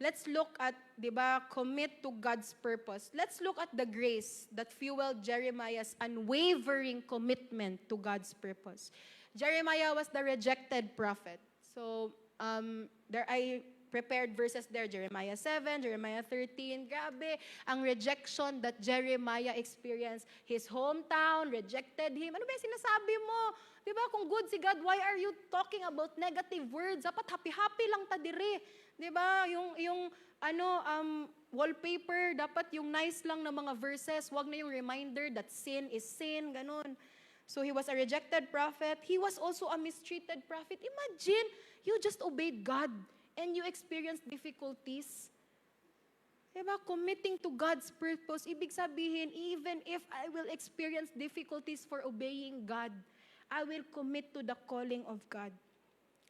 Speaker 4: Let's look at, di ba, commit to God's purpose. Let's look at the grace that fueled Jeremiah's unwavering commitment to God's purpose. Jeremiah was the rejected prophet. So, there I prepared verses there, Jeremiah 7, Jeremiah 13. Grabe, ang rejection that Jeremiah experienced. His hometown rejected him. Ano ba yung sinasabi mo? Di ba, kung good si God, why are you talking about negative words? Dapat happy-happy lang ta diri. Di ba? Yung wallpaper, dapat yung nice lang na mga verses, wag na yung reminder that sin is sin, ganun. So he was a rejected prophet. He was also a mistreated prophet. Imagine, you just obeyed God and you experienced difficulties. Diba? Committing to God's purpose, ibig sabihin, even if I will experience difficulties for obeying God, I will commit to the calling of God.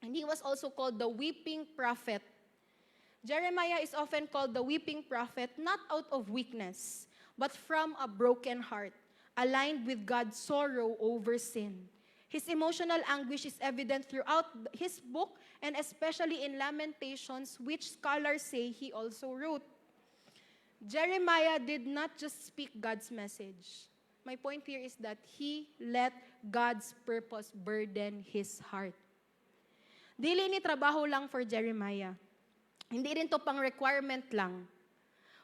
Speaker 4: And he was also called the weeping prophet. Jeremiah is often called the weeping prophet, not out of weakness, but from a broken heart, aligned with God's sorrow over sin. His emotional anguish is evident throughout his book, and especially in Lamentations, which scholars say he also wrote. Jeremiah did not just speak God's message. My point here is that he let God's purpose burden his heart. Dili ni trabaho lang for Jeremiah. Hindi rin to pang requirement lang.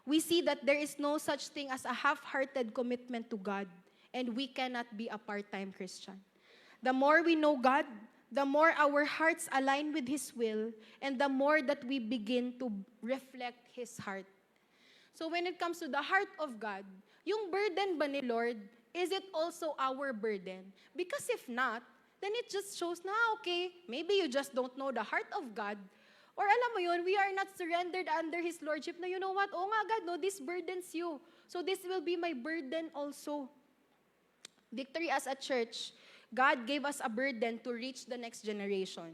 Speaker 4: We see that there is no such thing as a half-hearted commitment to God, and we cannot be a part-time Christian. The more we know God, the more our hearts align with His will, and the more that we begin to reflect His heart. So when it comes to the heart of God, yung burden ba ni Lord, is it also our burden? Because if not, then it just shows na, okay, maybe you just don't know the heart of God, or alam mo yun, we are not surrendered under His Lordship na, you know what, oh nga God, no, this burdens you. So this will be my burden also. Victory as a church, God gave us a burden to reach the next generation.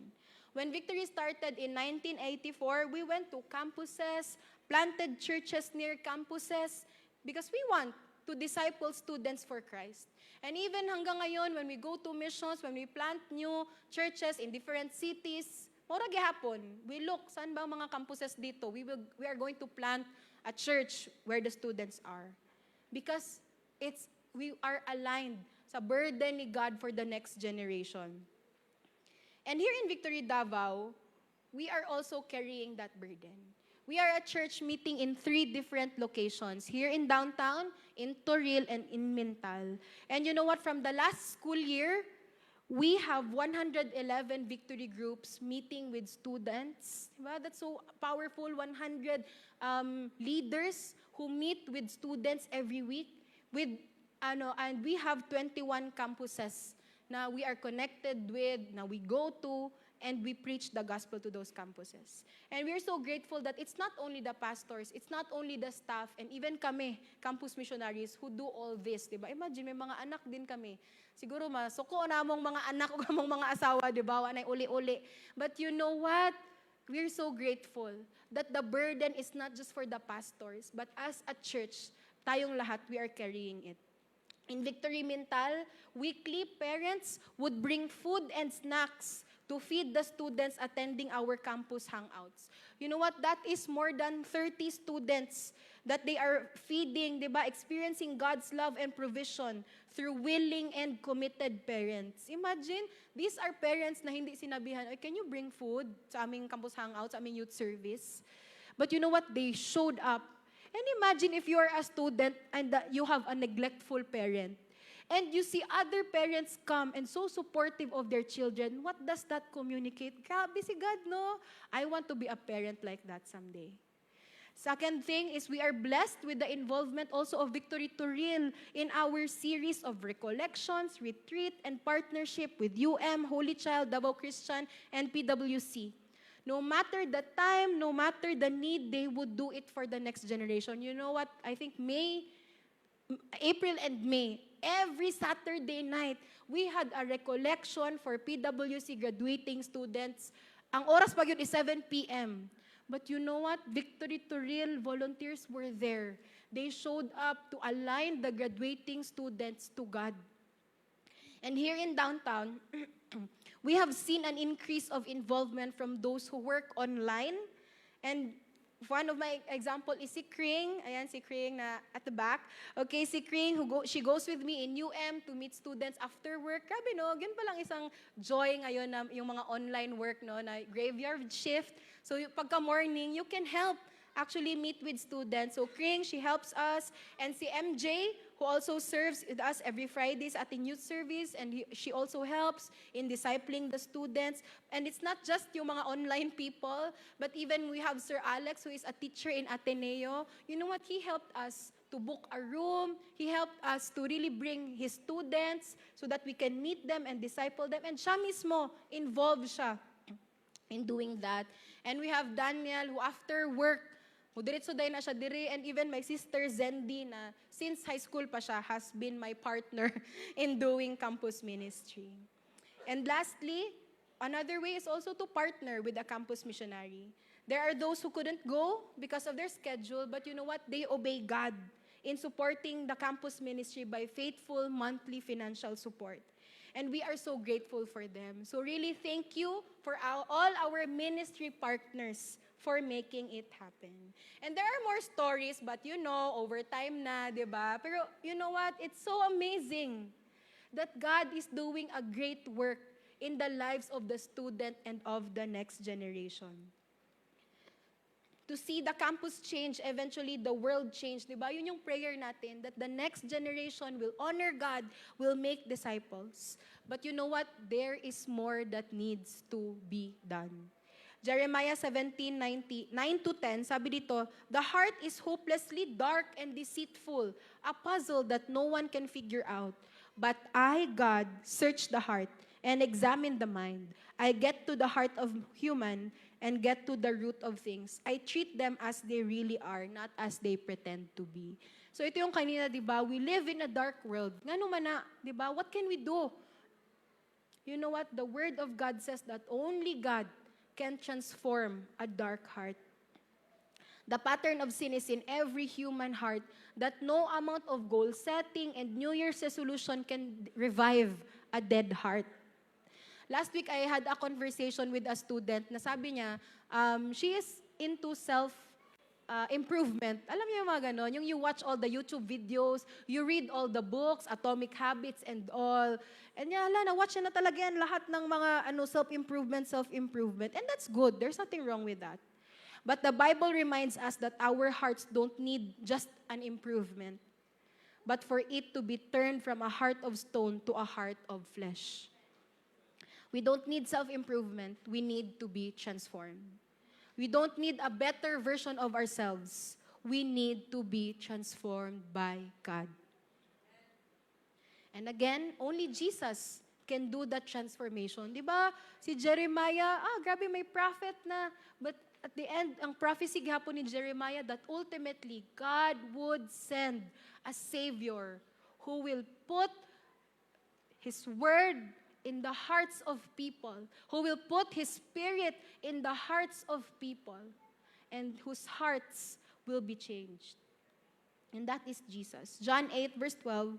Speaker 4: When Victory started in 1984, we went to campuses, planted churches near campuses, because we want to disciple students for Christ. And even hanggang ngayon, when we go to missions, when we plant new churches in different cities, mura gihapon, we look, saan ba ang mga campuses dito? We are going to plant a church where the students are. Because we are aligned sa burden ni God for the next generation. And here in Victory Davao, we are also carrying that burden. We are a church meeting in 3 different locations, here in downtown, in Toril, and in Mintal. And you know what? From the last school year, we have 111 victory groups meeting with students. Diba? That's so powerful. 100 leaders who meet with students every week. And we have 21 campuses na we are connected with, na we go to, and we preach the gospel to those campuses. And we're so grateful that it's not only the pastors, it's not only the staff, and even kami, campus missionaries, who do all this, di ba? Imagine, may mga anak din kami. Siguro masuko na mong mga anak o mong mga asawa, di ba? Wanay uli-uli. But you know what? We're so grateful that the burden is not just for the pastors, but as a church, tayong lahat, we are carrying it. In Victory Mintal, weekly parents would bring food and snacks to feed the students attending our campus hangouts. You know what? That is more than 30 students that they are feeding, di ba? Experiencing God's love and provision through willing and committed parents. Imagine, these are parents na hindi sinabihan, can you bring food sa aming campus hangouts, sa aming youth service? But you know what? They showed up. And imagine if you are a student and you have a neglectful parent. And you see other parents come and so supportive of their children. What does that communicate? Grabe si God, no? I want to be a parent like that someday. Second thing is we are blessed with the involvement also of Victory to Real in our series of recollections, retreat, and partnership with UM, Holy Child, Davao Christian, and PWC. No matter the time, no matter the need, they would do it for the next generation. You know what? I think April and May, every Saturday night, we had a recollection for PWC graduating students. Ang oras pa yun is 7 p.m. But you know what? Victory to Real volunteers were there. They showed up to align the graduating students to God. And here in downtown, we have seen an increase of involvement from those who work online. And one of my example is si Kring. Ayan, si Kring na at the back. Okay, si Kring, she goes with me in UM to meet students after work. Grabe, no? Yun palang isang joy ngayon na yung mga online work, no? Na graveyard shift. So, pagka morning, you can help actually meet with students. So, Kring, she helps us. And si MJ, who also serves with us every Fridays at the youth service, and she also helps in discipling the students. And it's not just yung mga online people, but even we have Sir Alex, who is a teacher in Ateneo. You know what? He helped us to book a room. He helped us to really bring his students so that we can meet them and disciple them. And siya mismo, involved siya in doing that. And we have Daniel, who after work, diretso day na siya diri, and even my sister Zendi na since high school pa siya has been my partner in doing campus ministry. And lastly, another way is also to partner with a campus missionary. There are those who couldn't go because of their schedule, but you know what? They obey God in supporting the campus ministry by faithful monthly financial support. And we are so grateful for them. So really, thank you for all our ministry partners for making it happen. And there are more stories, but you know, over time na, di ba? Pero you know what? It's so amazing that God is doing a great work in the lives of the student and of the next generation. To see the campus change, eventually the world change, di ba? Yun yung prayer natin, that the next generation will honor God, will make disciples. But you know what? There is more that needs to be done. Jeremiah 17:9-10, sabi dito, the heart is hopelessly dark and deceitful, a puzzle that no one can figure out. But I, God, search the heart and examine the mind. I get to the heart of human and get to the root of things. I treat them as they really are, not as they pretend to be. So ito yung kanina, di ba? We live in a dark world. Nga naman na, di ba? What can we do? You know what? The Word of God says that only God can transform a dark heart. The pattern of sin is in every human heart that no amount of goal setting and New Year's resolution can revive a dead heart. Last week, I had a conversation with a student na sabi niya, she is into self-improvement. Alam niyo yung mga ganon, yung you watch all the YouTube videos, you read all the books, Atomic Habits and all. And na-watch niya na talaga yan lahat ng mga self-improvement. And that's good. There's nothing wrong with that. But the Bible reminds us that our hearts don't need just an improvement, but for it to be turned from a heart of stone to a heart of flesh. We don't need self-improvement. We need to be transformed. We don't need a better version of ourselves. We need to be transformed by God. And again, only Jesus can do that transformation. Di ba? Si Jeremiah, grabe may prophet na. But at the end, ang prophecy gihapon ni Jeremiah that ultimately, God would send a Savior who will put His Word in the hearts of people, who will put His Spirit in the hearts of people, and whose hearts will be changed. And that is Jesus. John 8, verse 12,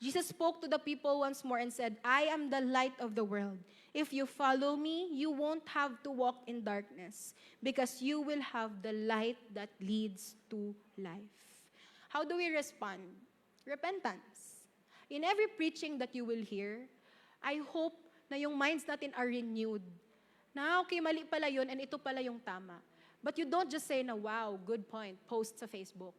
Speaker 4: Jesus spoke to the people once more and said, I am the light of the world. If you follow me, you won't have to walk in darkness because you will have the light that leads to life. How do we respond? Repentance. In every preaching that you will hear, I hope na yung minds natin are renewed. Na okay, mali pala yun and ito pala yung tama. But you don't just say na, wow, good point, post sa Facebook.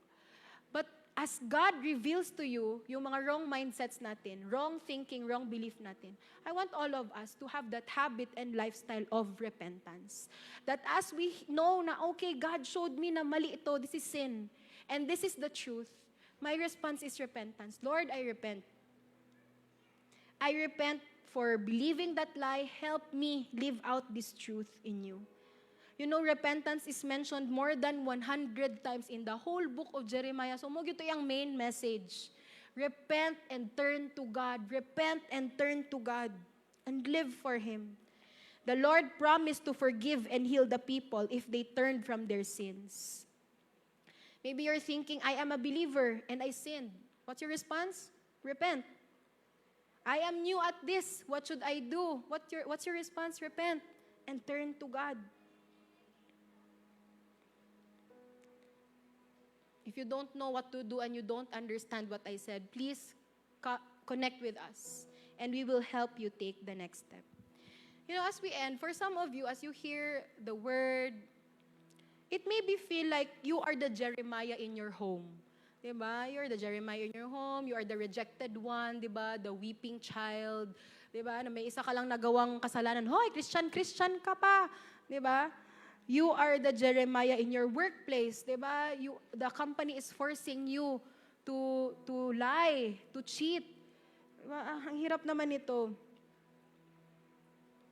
Speaker 4: But as God reveals to you yung mga wrong mindsets natin, wrong thinking, wrong belief natin, I want all of us to have that habit and lifestyle of repentance. That as we know na, okay, God showed me na mali ito, this is sin, and this is the truth, my response is repentance. Lord, I repent. I repent for believing that lie. Help me live out this truth in you. You know, repentance is mentioned more than 100 times in the whole book of Jeremiah. So, mo gito yung main message. Repent and turn to God. Repent and turn to God. And live for Him. The Lord promised to forgive and heal the people if they turned from their sins. Maybe you're thinking, I am a believer and I sinned. What's your response? Repent. I am new at this. What should I do? What's your response? Repent and turn to God. If you don't know what to do and you don't understand what I said, please connect with us and we will help you take the next step. You know, as we end, for some of you, as you hear the word, it maybe feel like you are the Jeremiah in your home. Diba? You're the Jeremiah in your home, you are the rejected one, diba? The weeping child, diba? Na may isa ka lang nagawang kasalanan, hoy, Christian ka pa, diba? You are the Jeremiah in your workplace, diba? The company is forcing you to lie, to cheat. Diba? Ang hirap naman ito.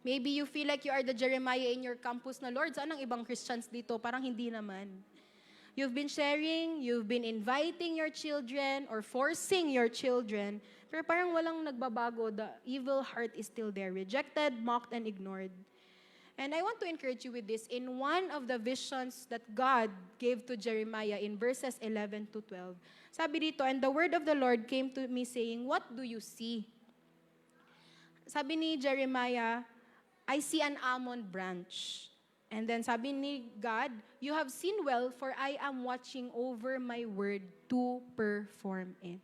Speaker 4: Maybe you feel like you are the Jeremiah in your campus na, Lord, saan ang ibang Christians dito? Parang hindi naman. You've been sharing, you've been inviting your children or forcing your children, pero parang walang nagbabago. The evil heart is still there, rejected, mocked, and ignored. And I want to encourage you with this. In one of the visions that God gave to Jeremiah in verses 11 to 12, sabi dito, and the word of the Lord came to me saying, what do you see? Sabi ni Jeremiah, I see an almond branch. And then sabi ni God, you have seen well, for I am watching over my word to perform it.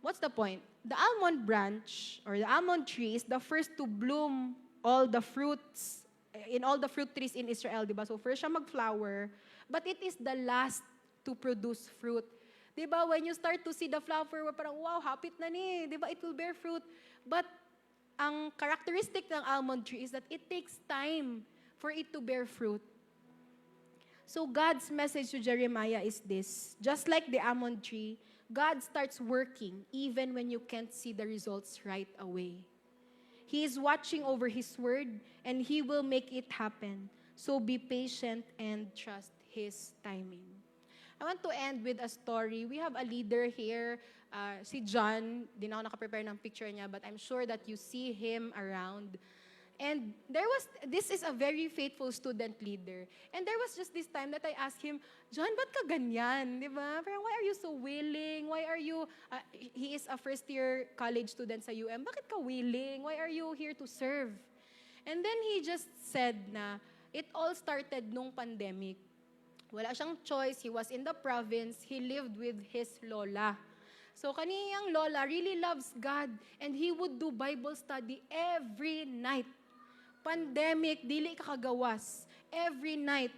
Speaker 4: What's the point? The almond branch or the almond tree is the first to bloom all the fruits, in all the fruit trees in Israel, diba? So first siya mag-flower, but it is the last to produce fruit. Diba? When you start to see the flower, parang, wow, hapit na ni, diba? It will bear fruit. But ang characteristic ng almond tree is that it takes time for it to bear fruit. So God's message to Jeremiah is this. Just like the almond tree, God starts working even when you can't see the results right away. He is watching over His word, and He will make it happen. So be patient and trust His timing. I want to end with a story. We have a leader here, si John. Di na ako nakaprepare ng picture niya, but I'm sure that you see him around. And this is a very faithful student leader. And there was just this time that I asked him, John, ba't ka ganyan? Di ba? Parang, why are you so willing? Why are you, he is a first-year college student sa UM. Bakit ka willing? Why are you here to serve? And then he just said na, it all started nung pandemic. Wala siyang choice. He was in the province. He lived with his lola. So kaniyang lola really loves God. And he would do Bible study every night. Pandemic, dili ka kagawas. Every night.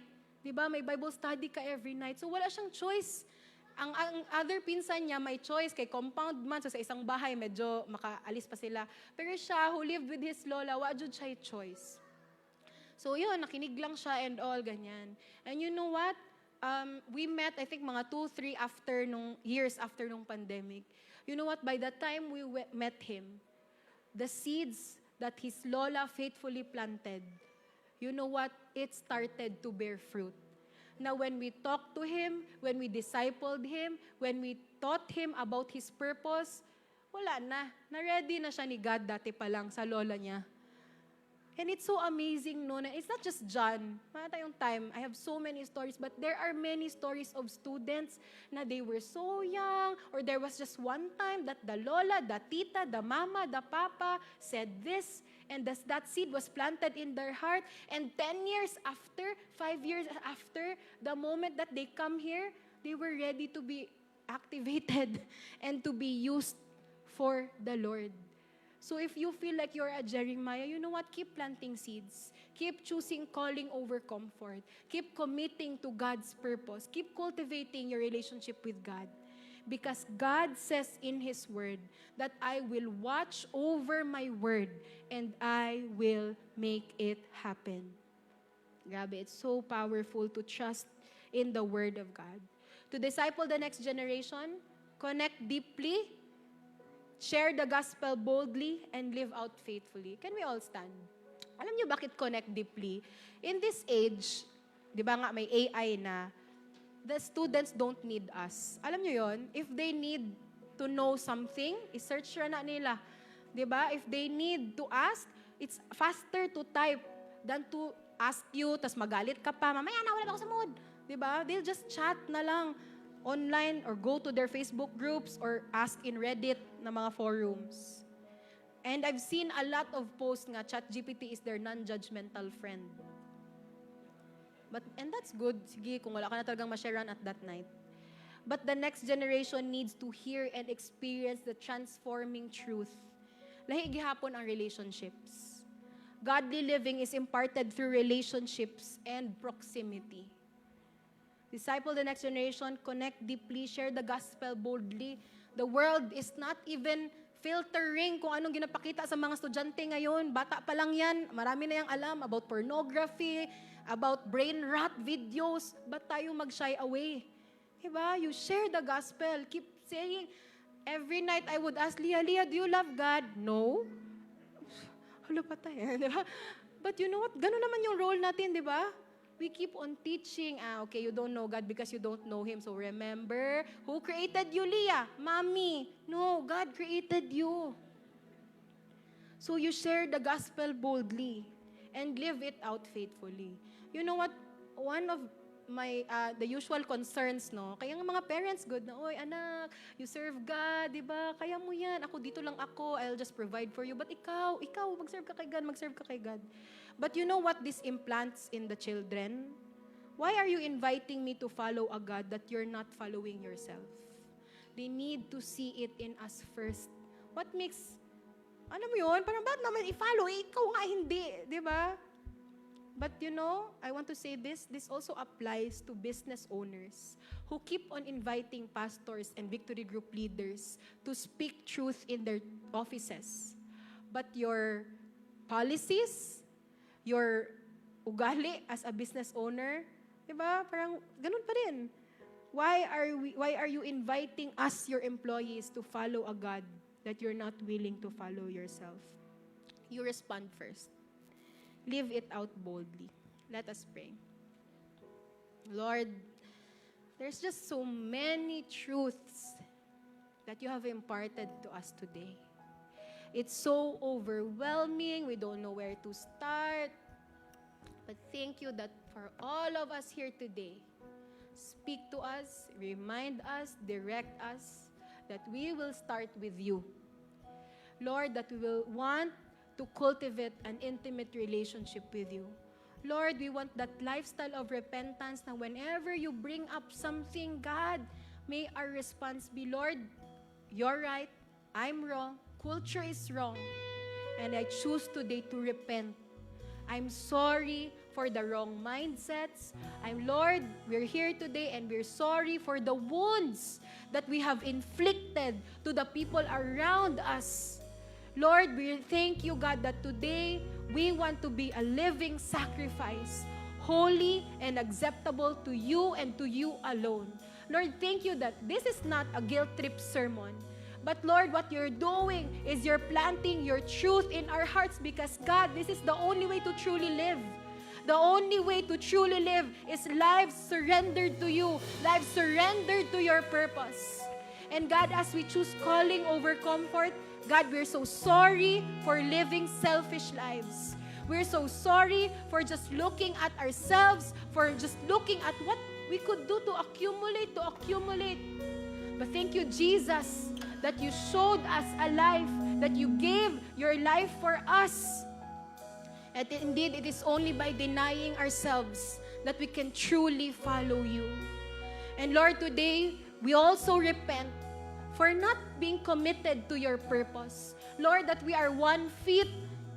Speaker 4: Diba? May Bible study ka every night. So wala siyang choice. Ang other pinsan niya, may choice kay compound man. So sa isang bahay, medyo makaalis pa sila. Pero siya, who lived with his lola, wajud siya choice. So yun, nakinig lang siya and all, ganyan. And you know what? We met, I think, mga 2-3 years after nung pandemic. You know what? By the time we met him, the seeds that his lola faithfully planted, you know what? It started to bear fruit. Now, when we talked to him, when we discipled him, when we taught him about his purpose, wala na. Na-ready na siya ni God dati pa lang sa lola niya. And it's so amazing, no, na it's not just John. Wala tayong time. I have so many stories, but there are many stories of students na they were so young, or there was just one time that the lola, the tita, the mama, the papa said this, and that seed was planted in their heart. And 10 years after, 5 years after the moment that they come here, they were ready to be activated and to be used for the Lord. So if you feel like you're a Jeremiah, you know what? Keep planting seeds. Keep choosing calling over comfort. Keep committing to God's purpose. Keep cultivating your relationship with God. Because God says in His Word that I will watch over my word and I will make it happen. Grabe, it's so powerful to trust in the Word of God. To disciple the next generation, connect deeply, share the gospel boldly, and live out faithfully. Can we all stand? Alam niyo bakit connect deeply? In this age, di ba nga may AI na, the students don't need us. Alam niyo yon? If they need to know something, i-search na nila. Di ba? If they need to ask, it's faster to type than to ask you, tas magalit ka pa, mamaya na, wala ba ako sa mood. Di ba? They'll just chat na lang online or go to their Facebook groups or ask in Reddit na mga forums. And I've seen a lot of posts nga, ChatGPT is their non-judgmental friend. And that's good. Sige, kung wala ka na talagang ma-sharean at that night. But the next generation needs to hear and experience the transforming truth. Lahi gihapon ang relationships. Godly living is imparted through relationships and proximity. Disciple the next generation, connect deeply, share the gospel boldly. The world is not even filtering kung anong ginapakita sa mga estudyante ngayon. Bata pa lang yan, marami na yang alam about pornography, about brain rot videos. Ba't tayo mag-shy away? Diba? You share the gospel. Keep saying, every night I would ask, Leah, do you love God? No. Hala patay. Diba? But you know what? Ganun naman yung role natin, di ba? We keep on teaching, okay, you don't know God because you don't know Him. So remember, who created you, Leah? Mommy. No, God created you. So you share the gospel boldly and live it out faithfully. You know what? One of my, the usual concerns, no? Kaya nga mga parents, good na, oy, anak, you serve God, di ba? Kaya mo yan. Ako, dito lang ako. I'll just provide for you. But ikaw, mag-serve ka kay God, mag-serve ka kay God. But you know what this implants in the children? Why are you inviting me to follow a God that you're not following yourself? They need to see it in us first. What makes, alam mo yun, parang ba't naman i-follow? Ikaw nga hindi, di ba? But you know, I want to say this also applies to business owners who keep on inviting pastors and victory group leaders to speak truth in their offices. But your policies, your ugali as a business owner, di ba? Parang ganun pa rin. Why are you inviting us, your employees, to follow a God that you're not willing to follow yourself? You respond first. Live it out boldly. Let us pray. Lord, there's just so many truths that you have imparted to us today. It's so overwhelming. We don't know where to start. But thank you that for all of us here today, speak to us, remind us, direct us, that we will start with you. Lord, that we will want to cultivate an intimate relationship with you. Lord, we want that lifestyle of repentance na whenever you bring up something, God, may our response be, Lord, you're right, I'm wrong, culture is wrong, and I choose today to repent. I'm sorry for the wrong mindsets. Lord, we're here today and we're sorry for the wounds that we have inflicted to the people around us. Lord, we thank you, God, that today we want to be a living sacrifice, holy and acceptable to you and to you alone. Lord, thank you that this is not a guilt trip sermon, But Lord, what you're doing is you're planting your truth in our hearts because God, this is the only way to truly live. The only way to truly live is lives surrendered to you, lives surrendered to your purpose. And God, as we choose calling over comfort, God, we're so sorry for living selfish lives. We're so sorry for just looking at ourselves, for just looking at what we could do to accumulate. But thank you, Jesus, that you showed us a life, that you gave your life for us. And indeed, it is only by denying ourselves that we can truly follow you. And Lord, today, we also repent for not being committed to your purpose. Lord, that we are 1 feet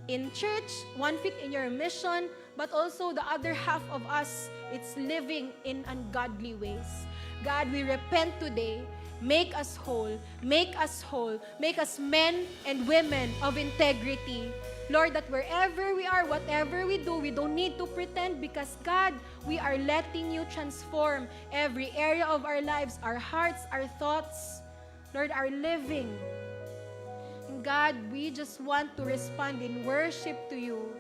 Speaker 4: in church, 1 feet in your mission, but also the other half of us, it's living in ungodly ways. God, we repent today. Make us whole. Make us whole. Make us men and women of integrity. Lord, that wherever we are, whatever we do, we don't need to pretend because, God, we are letting you transform every area of our lives, our hearts, our thoughts, Lord, our living. And God, we just want to respond in worship to you.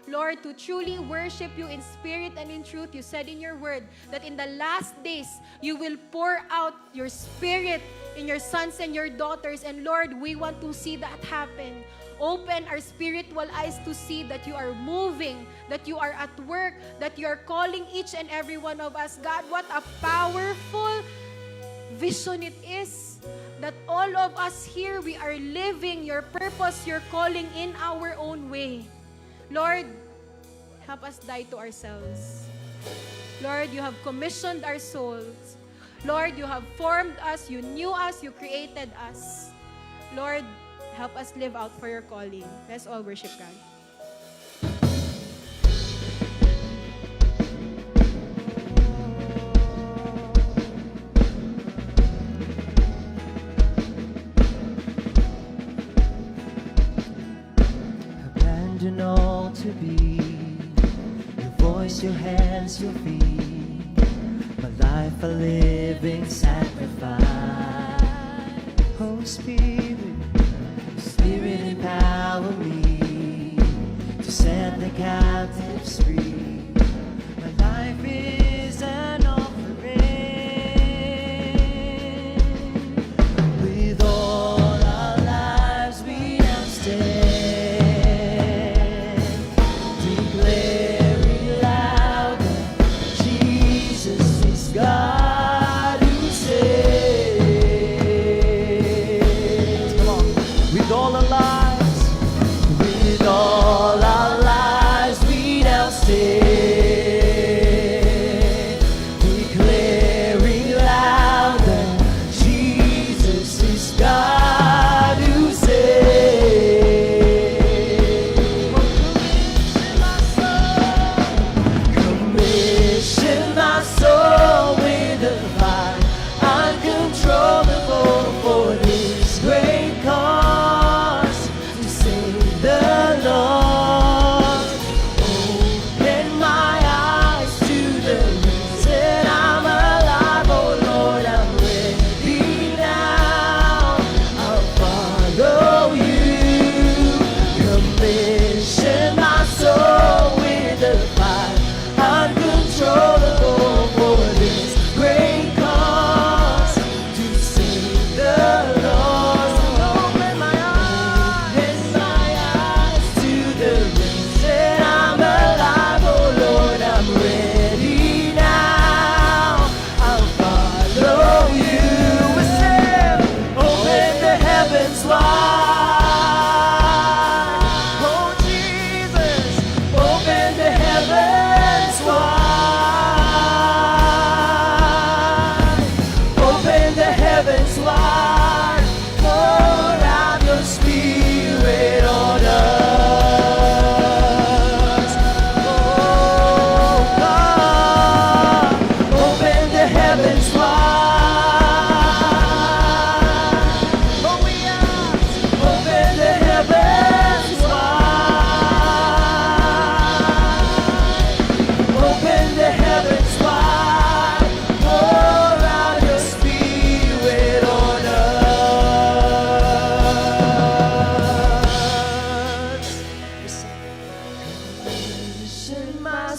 Speaker 4: Lord, to truly worship you in spirit and in truth. You said in your word that in the last days, you will pour out your spirit in your sons and your daughters. And Lord, we want to see that happen. Open our spiritual eyes to see that you are moving, that you are at work, that you are calling each and every one of us. God, what a powerful vision it is that all of us here, we are living your purpose, your calling in our own way. Lord, help us die to ourselves. Lord, you have commissioned our souls. Lord, you have formed us, you knew us, you created us. Lord, help us live out for your calling. Let's all worship God.
Speaker 5: Abandon all to be your voice, your hands, your feet, my life a living sacrifice. Oh Spirit, Spirit empower me to set the captives free. My life is an offering. With all our lives we now stand.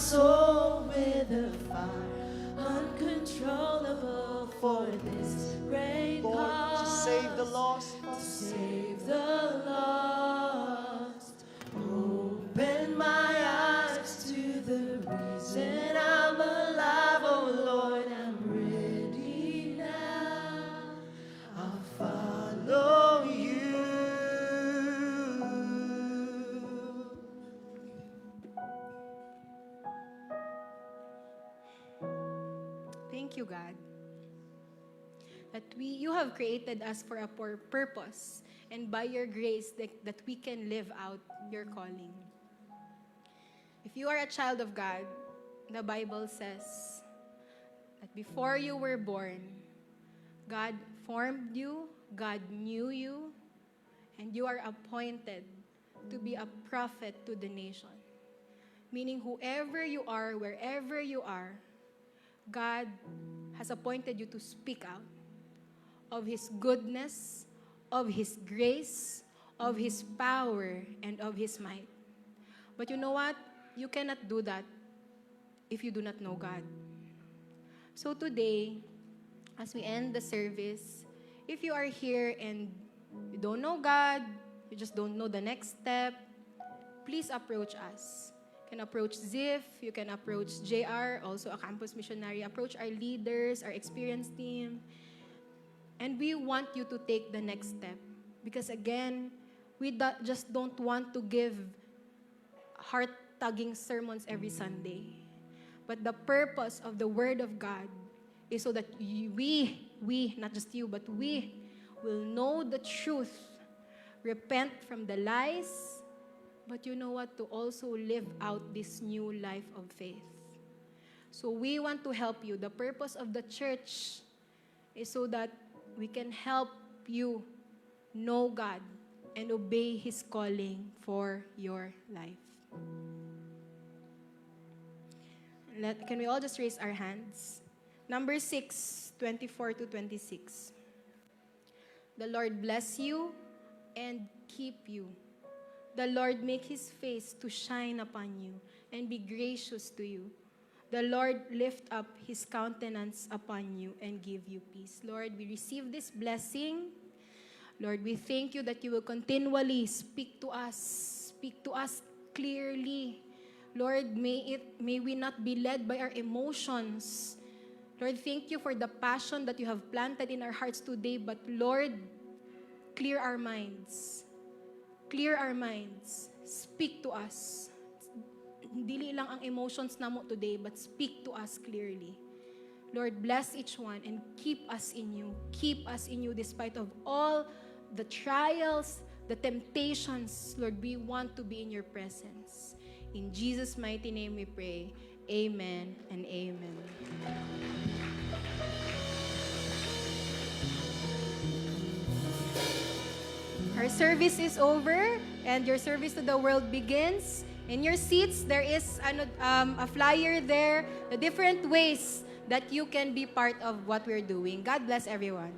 Speaker 5: soul with a fire uncontrollable for this great cause.
Speaker 2: To save the lost.
Speaker 5: To save the lost. Open my eyes to the reason I'm alive. Oh Lord, I'm ready now. I'll follow you.
Speaker 4: Thank you, God, that you have created us for a purpose, and by your grace that we can live out your calling. If you are a child of God, the Bible says that before you were born, God formed you, God knew you, and you are appointed to be a prophet to the nation. Meaning whoever you are, wherever you are, God has appointed you to speak out of His goodness, of His grace, of His power, and of His might. But you know what? You cannot do that if you do not know God. So today, as we end the service, if you are here and you don't know God, you just don't know the next step, please approach us. You can approach Ziff, you can approach JR, also a campus missionary, approach our leaders, our experienced team. And we want you to take the next step. Because again, we just don't want to give heart-tugging sermons every Sunday. But the purpose of the Word of God is so that we, not just you, but we will know the truth, repent from the lies, but you know what? To also live out this new life of faith. So we want to help you. The purpose of the church is so that we can help you know God and obey His calling for your life. Can we all just raise our hands? Number 6, 24 to 26. The Lord bless you and keep you. The Lord make His face to shine upon you and be gracious to you. The Lord lift up His countenance upon you and give you peace. Lord, we receive this blessing. Lord, we thank you that you will continually speak to us clearly. Lord, may we not be led by our emotions. Lord, thank you for the passion that you have planted in our hearts today. But Lord, clear our minds. Clear our minds. Speak to us. Dili lang ang emotions namo today, but speak to us clearly. Lord, bless each one and keep us in you. Keep us in you despite of all the trials, the temptations. Lord, we want to be in your presence. In Jesus' mighty name we pray. Amen and amen. Our service is over and your service to the world begins. In your seats, there is a flyer there, the different ways that you can be part of what we're doing. God bless everyone.